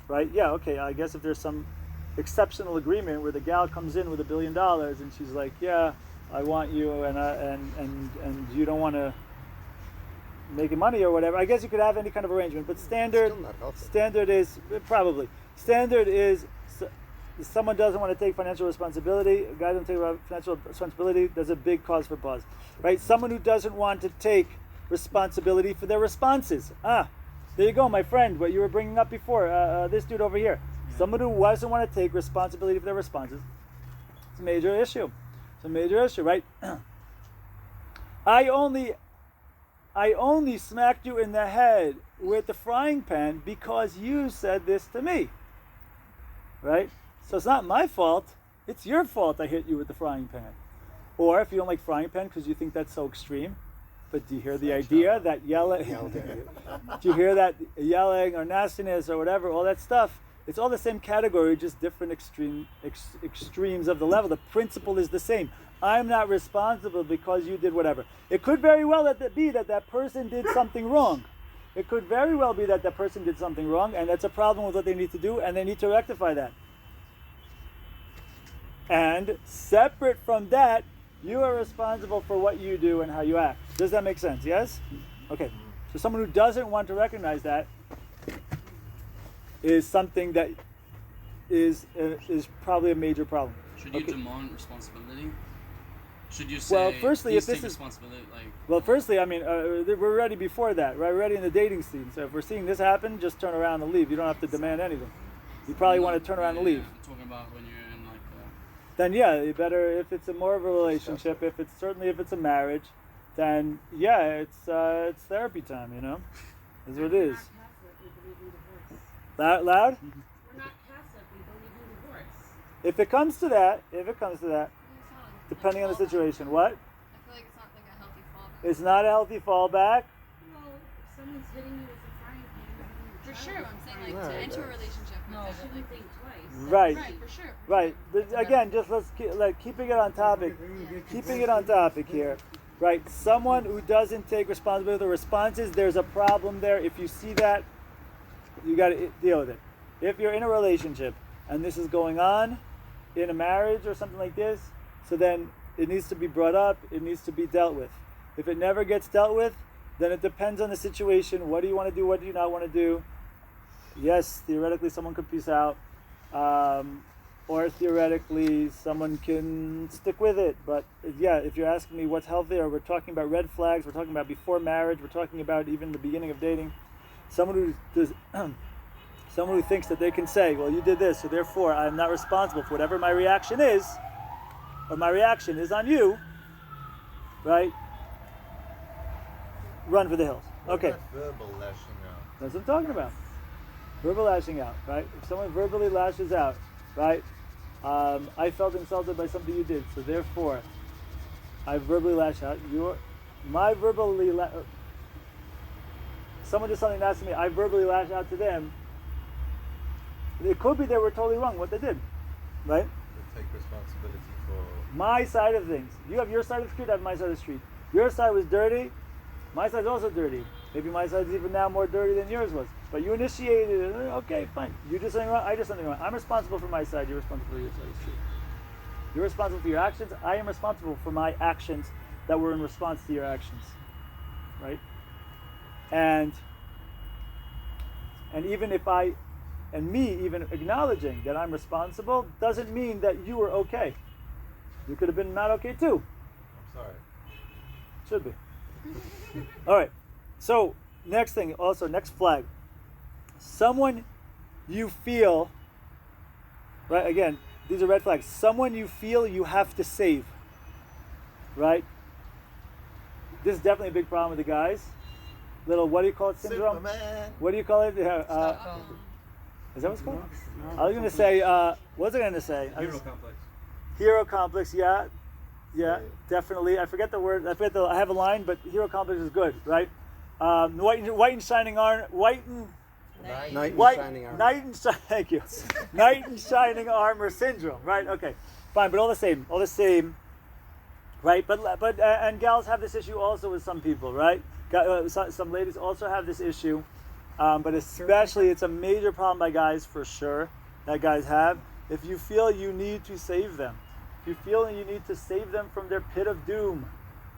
right? Yeah, okay. I guess if there's some exceptional agreement where the gal comes in with $1 billion and she's like, yeah, I want you, and you don't want to make money or whatever. I guess you could have any kind of arrangement, but standard is if someone doesn't want to take financial responsibility, a guy doesn't take financial responsibility, there's a big cause for pause, right? Someone who doesn't want to take responsibility for their responses. There you go, my friend, what you were bringing up before, this dude over here. Yeah. Someone who doesn't want to take responsibility for their responses. It's a major issue. It's a major issue, right? I only smacked you in the head with the frying pan because you said this to me, right? So it's not my fault. It's your fault I hit you with the frying pan. Or if you don't like frying pan because you think that's so extreme, but do you hear the idea that yelling? Do you hear that yelling or nastiness or whatever? All that stuff. It's all the same category, just different extremes of the level. The principle is the same. I'm not responsible because you did whatever. It could very well be that person did something wrong. It could very well be that person did something wrong, and that's a problem with what they need to do, and they need to rectify that. And separate from that, you are responsible for what you do and how you act. Does that make sense? Yes? Okay. So someone who doesn't want to recognize that is something that is probably a major problem. Should you demand responsibility? Should you say, well, firstly, if this is responsibility, I mean, we're ready before that, right? We're ready in the dating scene. So if we're seeing this happen, just turn around and leave. You don't have to demand anything. You probably want to turn around and leave. I'm talking about when you're in like. Then yeah, you better, if it's more of a relationship, if it's a marriage, then yeah, it's therapy time. You know, is what it is. We're not Catholic, we believe in divorce. Loud. We're not Catholic, we believe in divorce. If it comes to that, It's not depending on the like fallback. situation, what? I feel like it's not like a healthy fallback. It's not a healthy fallback. Well, if someone's hitting you with a frying pan, you're hitting your For child sure, with I'm a saying frying like Right, to enter a that's- relationship with No, that, You shouldn't like, think twice. Right. right, for sure. Right. But again, just let's keeping it on topic. Keeping it on topic here. Right. Someone who doesn't take responsibility for the responses, there's a problem there. If you see that, you got to deal with it. If you're in a relationship and this is going on in a marriage or something like this, so then it needs to be brought up. It needs to be dealt with. If it never gets dealt with, then it depends on the situation. What do you want to do? What do you not want to do? Yes, theoretically, someone could peace out. Or theoretically, someone can stick with it. But yeah, if you're asking me what's healthy, or we're talking about red flags, we're talking about before marriage, we're talking about even the beginning of dating. Someone who does, someone who thinks that they can say, "Well, you did this, so therefore I'm not responsible for whatever my reaction is, or my reaction is on you," right? Run for the hills. What Okay, about verbal lashing out? that's what I'm talking about. Verbal lashing out, right? If someone verbally lashes out, right? I felt insulted by something you did, so therefore, I verbally lash out. Someone did something nasty to me, I verbally lash out to them. It could be they were totally wrong what they did, right? They take responsibility for. My side of things. You have your side of the street, I have my side of the street. Your side was dirty, my side's also dirty. Maybe my side's even now more dirty than yours was. But you initiated it. Okay, fine. You did something wrong, I did something wrong. I'm responsible for my side, you're responsible for your side of the street. You're responsible for your actions, I am responsible for my actions that were in response to your actions. Right? And even if me even acknowledging that I'm responsible doesn't mean that you were okay. You could have been not okay too. I'm sorry. Should be. All right. So next thing, also next flag. Someone you feel, right? Again, these are red flags. Someone you feel you have to save, right? This is definitely a big problem with the guys. Little, what do you call it, syndrome? Superman. What do you call it? Is that what it's called? I was going to say, what was I going to say? Hero complex. Hero complex, yeah, definitely. I forget the word. I have a line, but hero complex is good, right? White and shining armor. Thank you. Knight in shining armor syndrome, right? Okay, fine, but all the same, right? But and gals have this issue also with some people, right? Some ladies also have this issue, but especially it's a major problem by guys for sure that guys have. If you feel you need to save them, if you feel you need to save them from their pit of doom,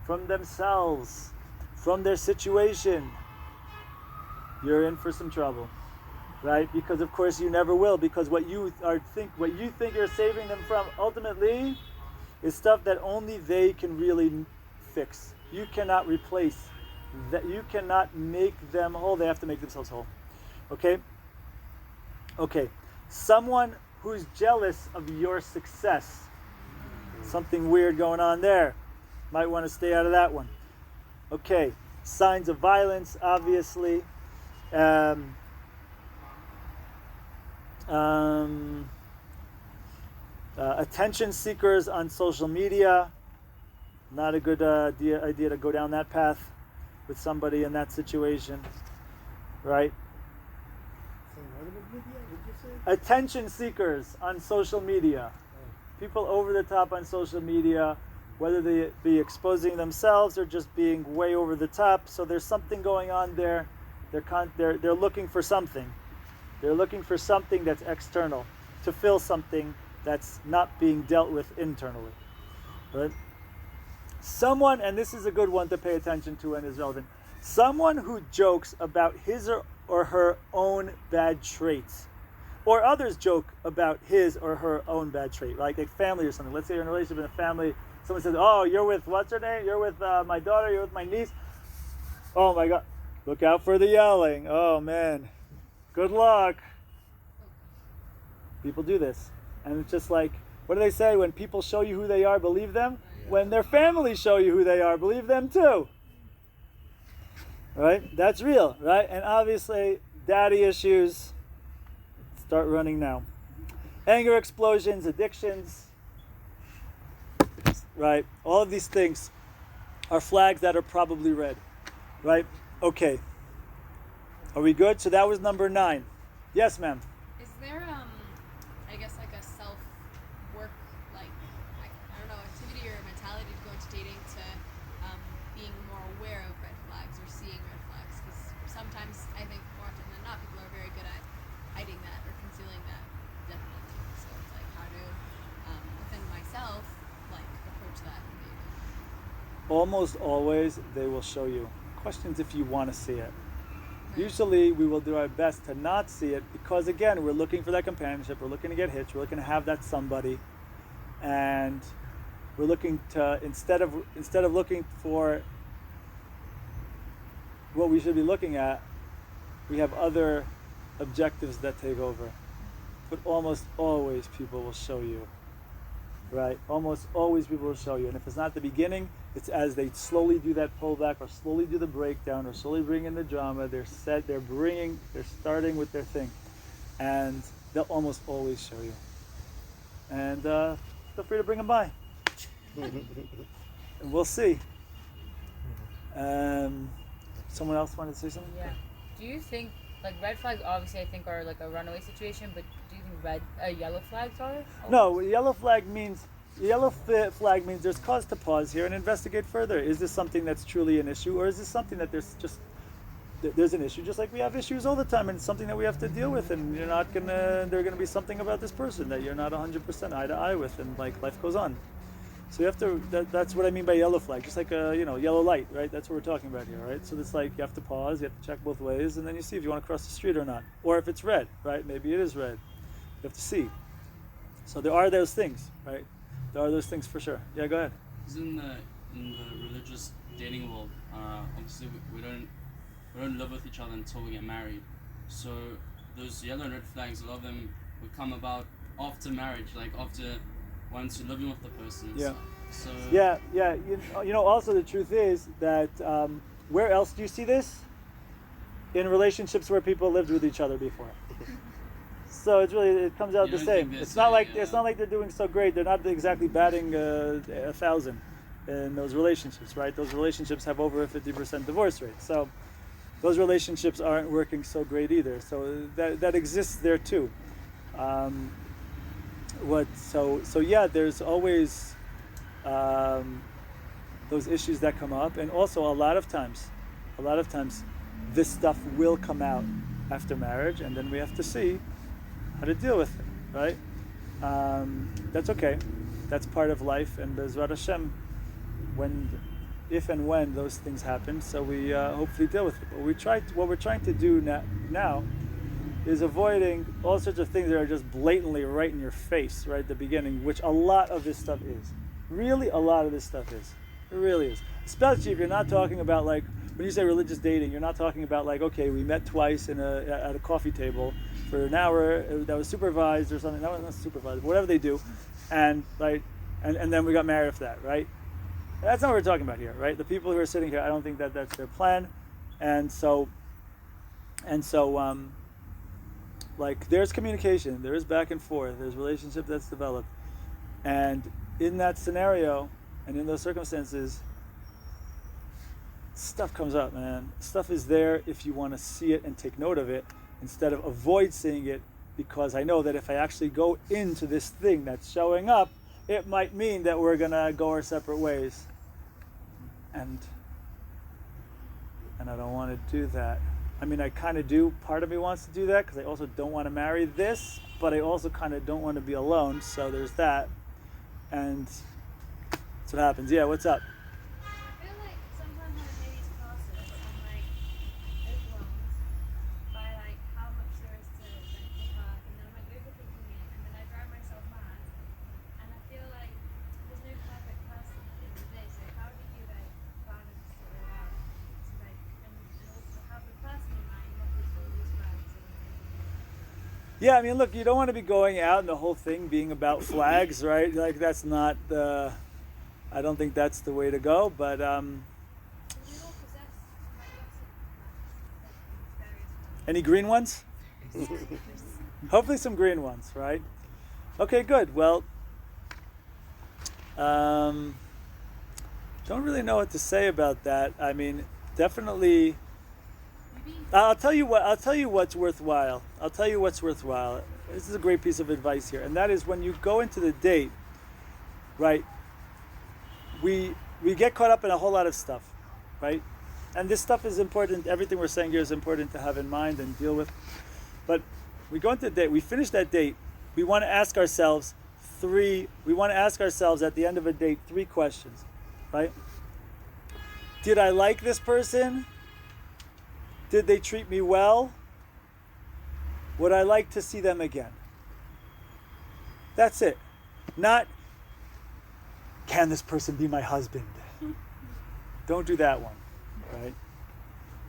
from themselves, from their situation, you're in for some trouble, right? Because of course you never will, because what you think you're saving them from ultimately is stuff that only they can really fix. You cannot replace that. You cannot make them whole. They have to make themselves whole. Okay? Someone who's jealous of your success. Something weird going on there. Might want to stay out of that one. Okay. Signs of violence, obviously. Attention seekers on social media. Not a good idea to go down that path with somebody in that situation, right? Attention seekers on social media. People over the top on social media, whether they be exposing themselves or just being way over the top. So there's something going on there. They're looking for something. They're looking for something that's external to fill something that's not being dealt with internally. Right? Someone, and this is a good one to pay attention to and is relevant, someone who jokes about his or her own bad traits, or others joke about his or her own bad trait, like a family or something. Let's say you're in a relationship in a family, someone says, oh, you're with, what's her name? You're with my daughter, you're with my niece. Oh my God, look out for the yelling. Oh man, good luck. People do this. And it's just like, what do they say? When people show you who they are, believe them? when their families show you who they are, believe them too. Right? That's real, right? And obviously, daddy issues start running now. Anger explosions, addictions, right? All of these things are flags that are probably red, right? Okay. Are we good? So that was number 9. Yes, ma'am. Is there I guess like a self-work, like I don't know, activity or mentality to go into dating to being more aware of red flags or seeing red flags? Because sometimes I think more often than not people are very good at hiding that or concealing that, definitely. So it's like how to within myself like approach that in dating. Almost always they will show you. Questions if you want to see it. Usually we will do our best to not see it because again we're looking for that companionship, we're looking to get hitched, we're looking to have that somebody, and we're looking to instead of looking for what we should be looking at, we have other objectives that take over. But almost always people will show you. Right? Almost always people will show you. And if it's not the beginning, it's as they slowly do that pullback or slowly do the breakdown or slowly bring in the drama, they're starting with their thing. And they'll almost always show you. And feel free to bring them by. And we'll see. Someone else wanted to say something? Yeah. Do you think, like, red flags obviously I think are like a runaway situation, but do you think yellow flags are? No, yellow flag means there's cause to pause here and investigate further. Is this something that's truly an issue, or is this something that there's an issue, just like we have issues all the time, and it's something that we have to deal with, and there's gonna be something about this person that you're not 100% eye to eye with, and like life goes on. So you have to. That's what I mean by yellow flag, just like a yellow light, right? That's what we're talking about here, right? So it's like you have to pause, you have to check both ways, and then you see if you want to cross the street or not, or if it's red, right? Maybe it is red. You have to see. So there are those things, right? There are those things for sure. Yeah, go ahead. In the religious dating world, obviously we don't live with each other until we get married. So those yellow and red flags, a lot of them would come about after marriage, like after once you're living with the person. Yeah. So yeah. Also the truth is that where else do you see this? In relationships where people lived with each other before. So it comes out the same. It's not like they're doing so great. They're not exactly batting 1,000 in those relationships, right? Those relationships have over a 50% divorce rate. So those relationships aren't working so great either. So that exists there too. There's always those issues that come up, and also a lot of times this stuff will come out after marriage, and then we have to see how to deal with it, right? That's okay. That's part of life, and Bezrat Hashem, if and when those things happen, so we hopefully deal with it. But what we're trying to do now is avoiding all sorts of things that are just blatantly right in your face right at the beginning, which a lot of this stuff is. Really, a lot of this stuff is. It really is. Especially if you're not talking about, like, when you say religious dating, you're not talking about, like, okay, we met twice at a coffee table for an hour that was supervised or something. That was not supervised, whatever they do, and then we got married after that, right? That's not what we're talking about here, right? The people who are sitting here, I don't think that that's their plan, and so like, there's communication, there is back and forth, there's relationship that's developed, and in that scenario and in those circumstances, stuff comes up, man. Stuff is there if you want to see it and take note of it, instead of avoid seeing it, because I know that if I actually go into this thing that's showing up, it might mean that we're gonna go our separate ways, and I don't want to do that. I mean, I kind of do. Part of me wants to do that because I also don't want to marry this, but I also kind of don't want to be alone. So there's that, and that's what happens. Yeah, what's up? I feel like sometimes when a dating process, I'm like overwhelmed by like how much there is to like and then I'm like overthinking it, and then I drive myself mad, and I feel like there's no perfect person at the end of the day. So how do you like balance it all out to like and also have the person in mind, not just all these flags? Yeah, I mean, look, you don't want to be going out and the whole thing being about flags, right? Like, that's not the I don't think that's the way to go, but We all possess my various any green ones? Hopefully some green ones, right? Okay, good. Well, don't really know what to say about that. I mean, definitely. I'll tell you what's worthwhile. This is a great piece of advice here, and that is when you go into the date, right? We get caught up in a whole lot of stuff, right? And this stuff is important. Everything we're saying here is important to have in mind and deal with. But we go into the date. We finish that date. We want to ask ourselves at the end of a date 3 questions, right? Did I like this person? Did they treat me well? Would I like to see them again? That's it. Not, can this person be my husband? Don't do that one, right?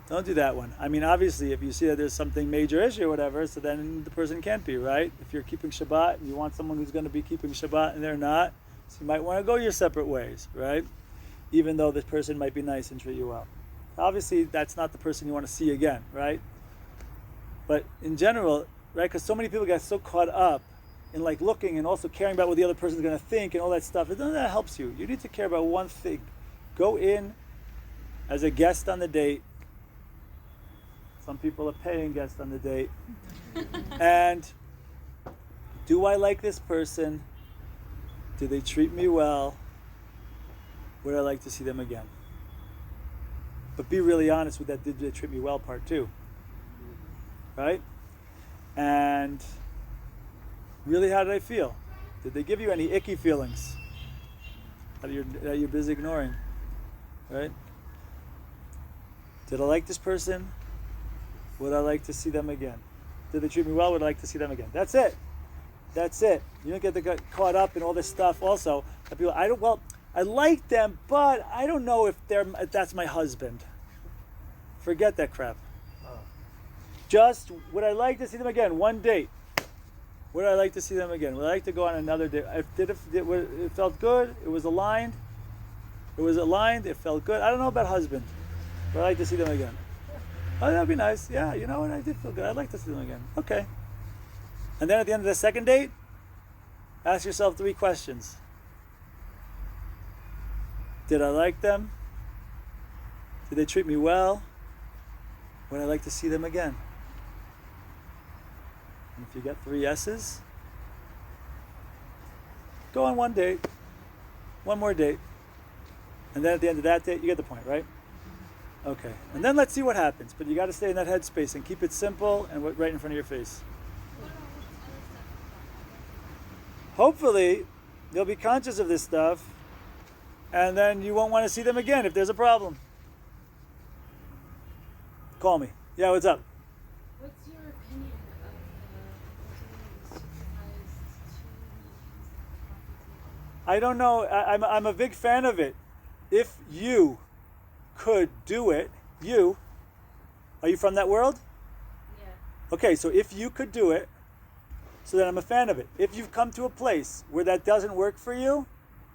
Don't do that one. I mean, obviously, if you see that there's something major issue or whatever, so then the person can't be, right? If you're keeping Shabbat and you want someone who's going to be keeping Shabbat and they're not, so you might want to go your separate ways, right? Even though this person might be nice and treat you well. Obviously, that's not the person you want to see again, right? But in general, right, because so many people get so caught up in like looking and also caring about what the other person's going to think and all that stuff, none of that helps you. You need to care about one thing. Go in as a guest on the date. Some people are paying guests on the date. And do I like this person? Do they treat me well? Would I like to see them again? But be really honest with that did they treat me well part too. Right? And really, how did I feel? Did they give you any icky feelings that you're busy ignoring? Right? Did I like this person? Would I like to see them again? Did they treat me well? Would I like to see them again? That's it. That's it. You don't get caught up in all this stuff also. That people, I like them, but I don't know if that's my husband. Forget that crap. Just, would I like to see them again? One date. Would I like to see them again? Would I like to go on another date? It felt good. It was aligned. It felt good. I don't know about husband. But I'd like to see them again. Oh, that'd be nice. Yeah, you know what? I did feel good. I'd like to see them again. Okay. And then at the end of the second date, ask yourself 3 questions. Did I like them? Did they treat me well? Would I like to see them again? And if you get 3 yeses, go on one date, one more date, and then at the end of that date, you get the point, right? Okay, and then let's see what happens. But you got to stay in that headspace and keep it simple and right in front of your face. Hopefully, you'll be conscious of this stuff, and then you won't want to see them again if there's a problem. Call me. Yeah, what's up? What's your opinion of the supervised 2 meetings at the coffee table? I don't know. I'm a big fan of it. If you could do it, are you from that world? Yeah. Okay, so if you could do it, so then I'm a fan of it. If you've come to a place where that doesn't work for you,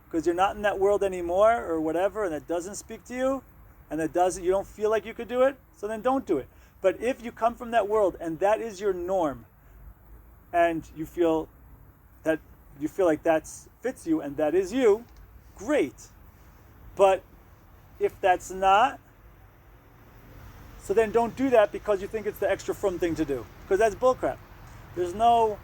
because you're not in that world anymore or whatever, and that doesn't speak to you, and you don't feel like you could do it, so then don't do it. But if you come from that world and that is your norm, and you feel like that fits you and that is you, great. But if that's not, so then don't do that because you think it's the extra frum thing to do, because that's bullcrap. There's no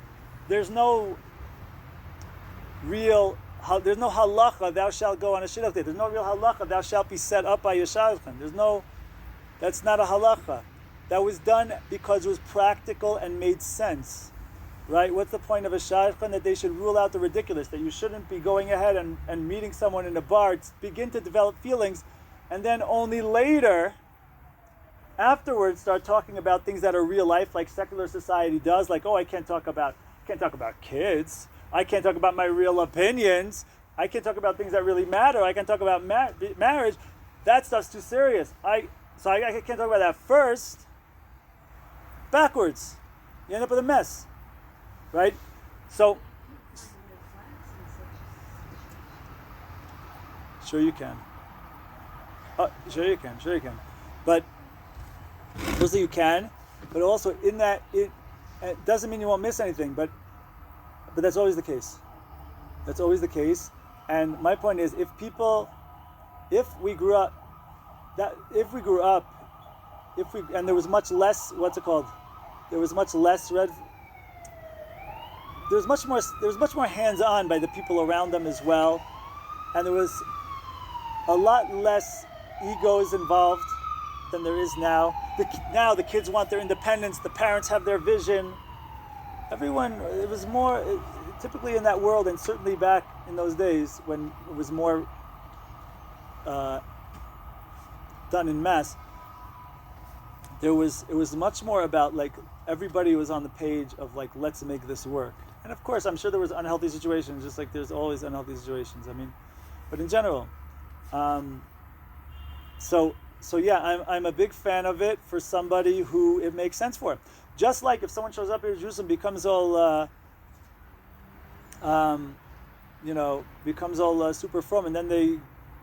halacha, thou shalt go on a shidduch date. There's no real halacha, thou shalt be set up by your shadchan. That's not a halacha. That was done because it was practical and made sense. Right? What's the point of a shadchan? That they should rule out the ridiculous, that you shouldn't be going ahead and meeting someone in a bar, begin to develop feelings, and then only later, afterwards, start talking about things that are real life, like secular society does, like, oh, I can't talk about kids. I can't talk about my real opinions. I can't talk about things that really matter. I can't talk about marriage. That stuff's too serious. I can't talk about that first. Backwards. You end up with a mess. Right? So, Sure you can. Sure you can. But mostly you can. But also in that, it doesn't mean you won't miss anything. But that's always the case. That's always the case. And my point is, if we grew up, and there was much less, there was much more hands-on by the people around them as well, and there was a lot less egos involved than there is now. Now the kids want their independence, the parents have their vision. It was more, typically in that world, and certainly back in those days when it was more done in mass, it was much more about like everybody was on the page of like, let's make this work. And of course, I'm sure there was unhealthy situations, just like there's always unhealthy situations. I mean, but in general, so yeah, I'm a big fan of it for somebody who it makes sense for. Just like if someone shows up here to Jerusalem, becomes all super frum, and then they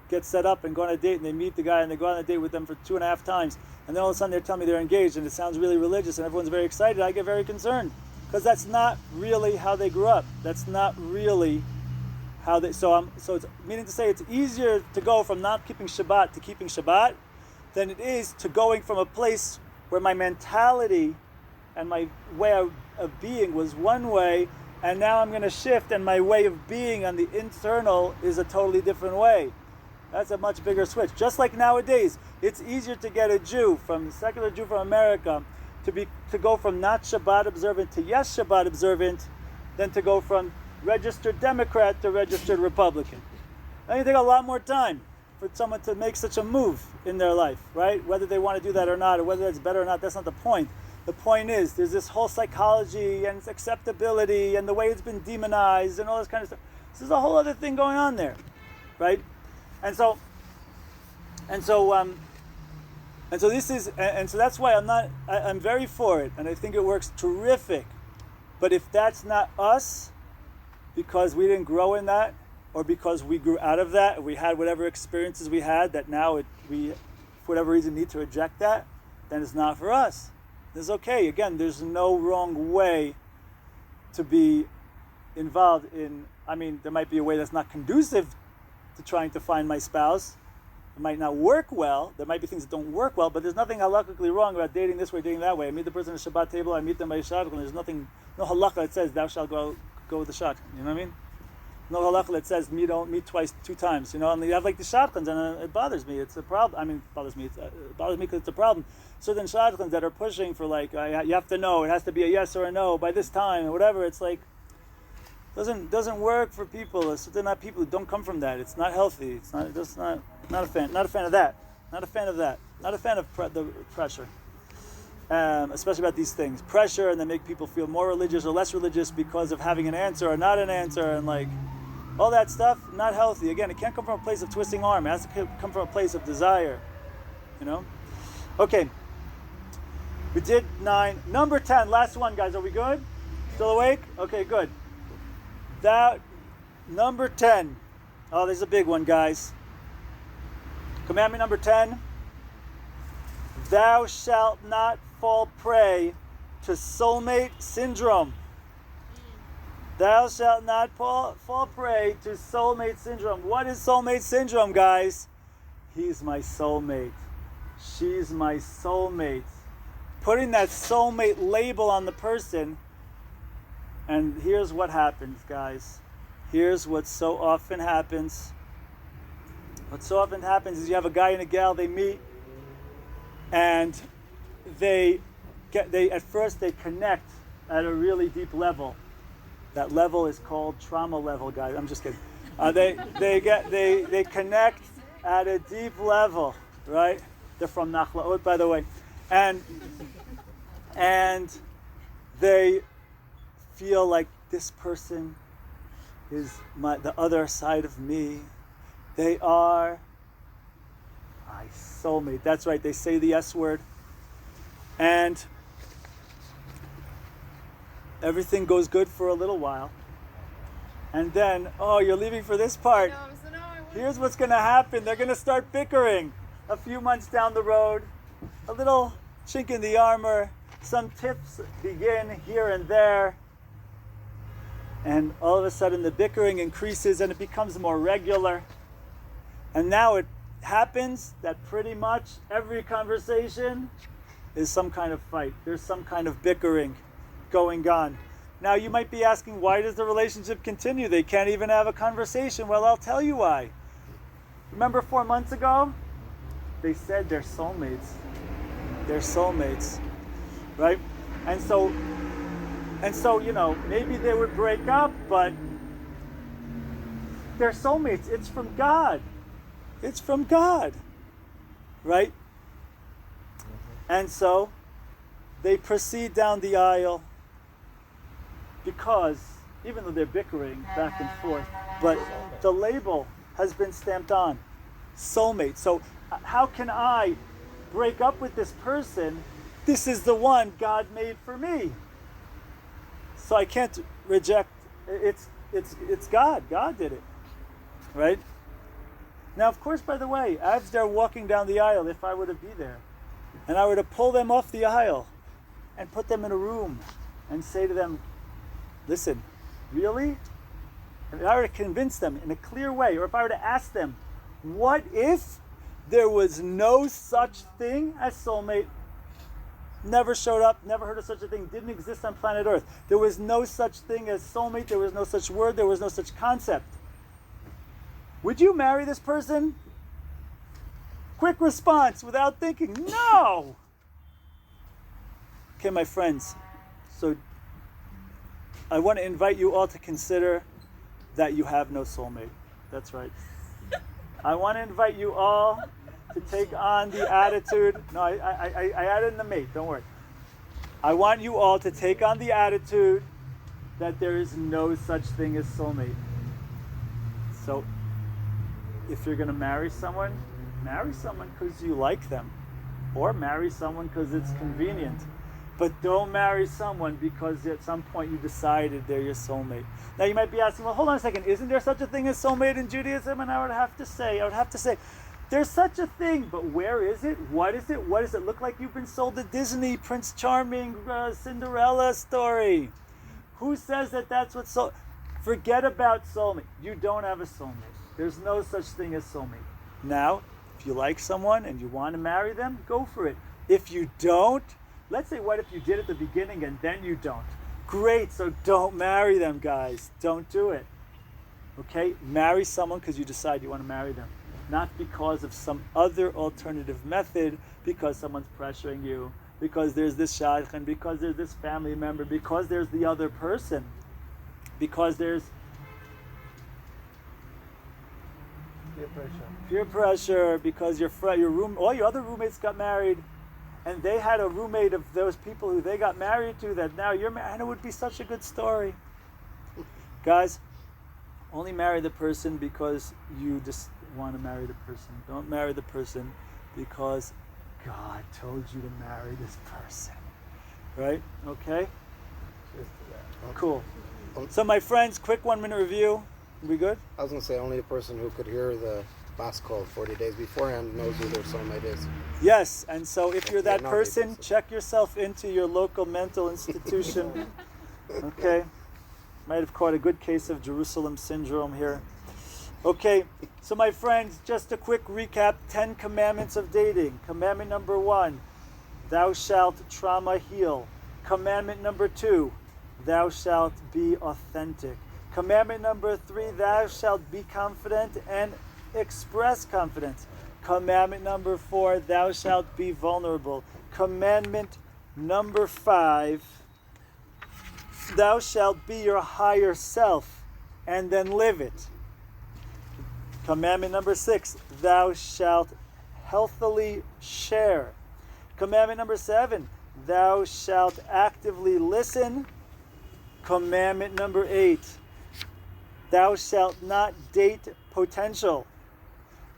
get set up and go on a date, and they meet the guy, and they go on a date with them for 2.5 times, and then all of a sudden they're telling me they're engaged, and it sounds really religious, and everyone's very excited. I get very concerned, because that's not really how they grew up. That's not really how they. So it's meaning to say it's easier to go from not keeping Shabbat to keeping Shabbat than it is to going from a place where my mentality and my way of being was one way, and now I'm going to shift, and my way of being on the internal is a totally different way. That's a much bigger switch. Just like nowadays, it's easier to get a secular Jew from America, to go from not Shabbat observant to yes Shabbat observant, than to go from registered Democrat to registered Republican. That can take a lot more time for someone to make such a move in their life, right? Whether they want to do that or not, or whether that's better or not, that's not the point. The point is, there's this whole psychology and its acceptability and the way it's been demonized and all this kind of stuff. This is a whole other thing going on there, right? And so that's why I'm very for it, and I think it works terrific. But if that's not us, because we didn't grow in that, or because we grew out of that, we had whatever experiences we had that now we, for whatever reason, need to reject that, then it's not for us. It's okay. Again, there's no wrong way to be involved in. I mean, there might be a way that's not conducive to trying to find my spouse. It might not work well. There might be things that don't work well, but there's nothing halakhically wrong about dating this way, dating that way. I meet the person at the Shabbat table, I meet them by shotgun. There's no halakha that says thou shalt go with the shotgun. You know what I mean? No halakha that says don't meet twice, 2 times. You know, and you have like the shotguns, and it bothers me. It's a problem. I mean, it bothers me because it's a problem. Certain shotguns that are pushing for like you have to know, it has to be a yes or a no by this time or whatever. It's like doesn't work for people. They're not people who don't come from that. It's not healthy. It's not a fan. Not a fan of that. Not a fan of that. Not a fan of the pressure. Especially about these things, pressure, and then make people feel more religious or less religious because of having an answer or not an answer, and like all that stuff. Not healthy. Again, it can't come from a place of twisting arm. It has to come from a place of desire. You know. Okay. We did 9. Number 10. Last one, guys. Are we good? Still awake? Okay, good. Number 10. Oh, there's a big one, guys. Commandment number 10. Thou shalt not fall prey to soulmate syndrome. Thou shalt not fall prey to soulmate syndrome. What is soulmate syndrome, guys? He's my soulmate. She's my soulmate. Putting that soulmate label on the person. And here's what happens, guys. Here's what so often happens. What so often happens is you have a guy and a gal, they meet, and they at first connect at a really deep level. That level is called trauma level, guys. I'm just kidding. They connect at a deep level, right? They're from Nachlaot, by the way, and they feel like this person is the other side of me. They are my soulmate. That's right. They say the S word, and everything goes good for a little while, and then you're leaving for this part. No, I Here's what's going to happen. They're going to start bickering a few months down the road. A little chink in the armor. Some tips begin here and there. And all of a sudden the bickering increases and it becomes more regular. And now it happens that pretty much every conversation is some kind of fight. There's some kind of bickering going on. Now you might be asking, why does the relationship continue? They can't even have a conversation. Well, I'll tell you why. Remember 4 months ago? They said they're soulmates. They're soulmates, right? And so, you know, maybe they would break up, but they're soulmates. It's from God. It's from God, right? And so they proceed down the aisle because, even though they're bickering back and forth, but the label has been stamped on, soulmate. So how can I break up with this person? This is the one God made for me. So I can't reject. It's God. God did it, right? Now, of course, by the way, as they're walking down the aisle, if I were to be there, and I were to pull them off the aisle and put them in a room and say to them, listen, really? And if I were to convince them in a clear way, or if I were to ask them, what if there was no such thing as soulmate? Never showed up, never heard of such a thing, didn't exist on planet Earth. There was no such thing as soulmate, there was no such word, there was no such concept. Would you marry this person? Quick response without thinking, no! Okay, my friends, so I want to invite you all to consider that you have no soulmate. That's right. I want to invite you all to take on the attitude. No, I added in the mate, don't worry. I want you all to take on the attitude that there is no such thing as soulmate. So, if you're going to marry someone because you like them. Or marry someone because it's convenient. But don't marry someone because at some point you decided they're your soulmate. Now you might be asking, well, hold on a second, isn't there such a thing as soulmate in Judaism? And I would have to say, there's such a thing, but where is it? What is it? What does it look like? You've been sold a Disney, Prince Charming, Cinderella story. Who says that that's what soul... Forget about soulmate. You don't have a soulmate. There's no such thing as soulmate. Now, if you like someone and you want to marry them, go for it. If you don't, let's say what if you did at the beginning and then you don't? Great, so don't marry them, guys. Don't do it. Okay? Marry someone because you decide you want to marry them. Not because of some other alternative method, because someone's pressuring you, because there's this shadchan, because there's this family member, because there's the other person, because there's peer pressure, because all your other roommates got married, and they had a roommate of those people who they got married to that now you're married, and it would be such a good story. Guys, only marry the person because you just want to marry the person. Don't marry the person because God told you to marry this person. Right? Okay? Cool. So my friends, quick 1-minute review. We good? I was going to say only a person who could hear the Bas call 40 days beforehand knows who their soulmate is. Yes, and so if you're that person, check yourself into your local mental institution. Okay? Might have caught a good case of Jerusalem syndrome here. Okay, so my friends, just a quick recap. 10 commandments of dating. Commandment number 1, thou shalt trauma heal. Commandment number 2, thou shalt be authentic. Commandment number 3, thou shalt be confident and express confidence. Commandment number 4, thou shalt be vulnerable. Commandment number 5, thou shalt be your higher self and then live it. Commandment number 6, thou shalt healthily share. Commandment number 7, thou shalt actively listen. Commandment number 8, thou shalt not date potential.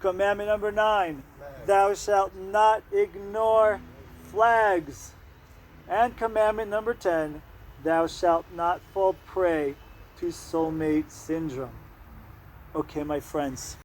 Commandment number 9, thou shalt not ignore flags. And commandment number 10, thou shalt not fall prey to soulmate syndrome. Okay, my friends.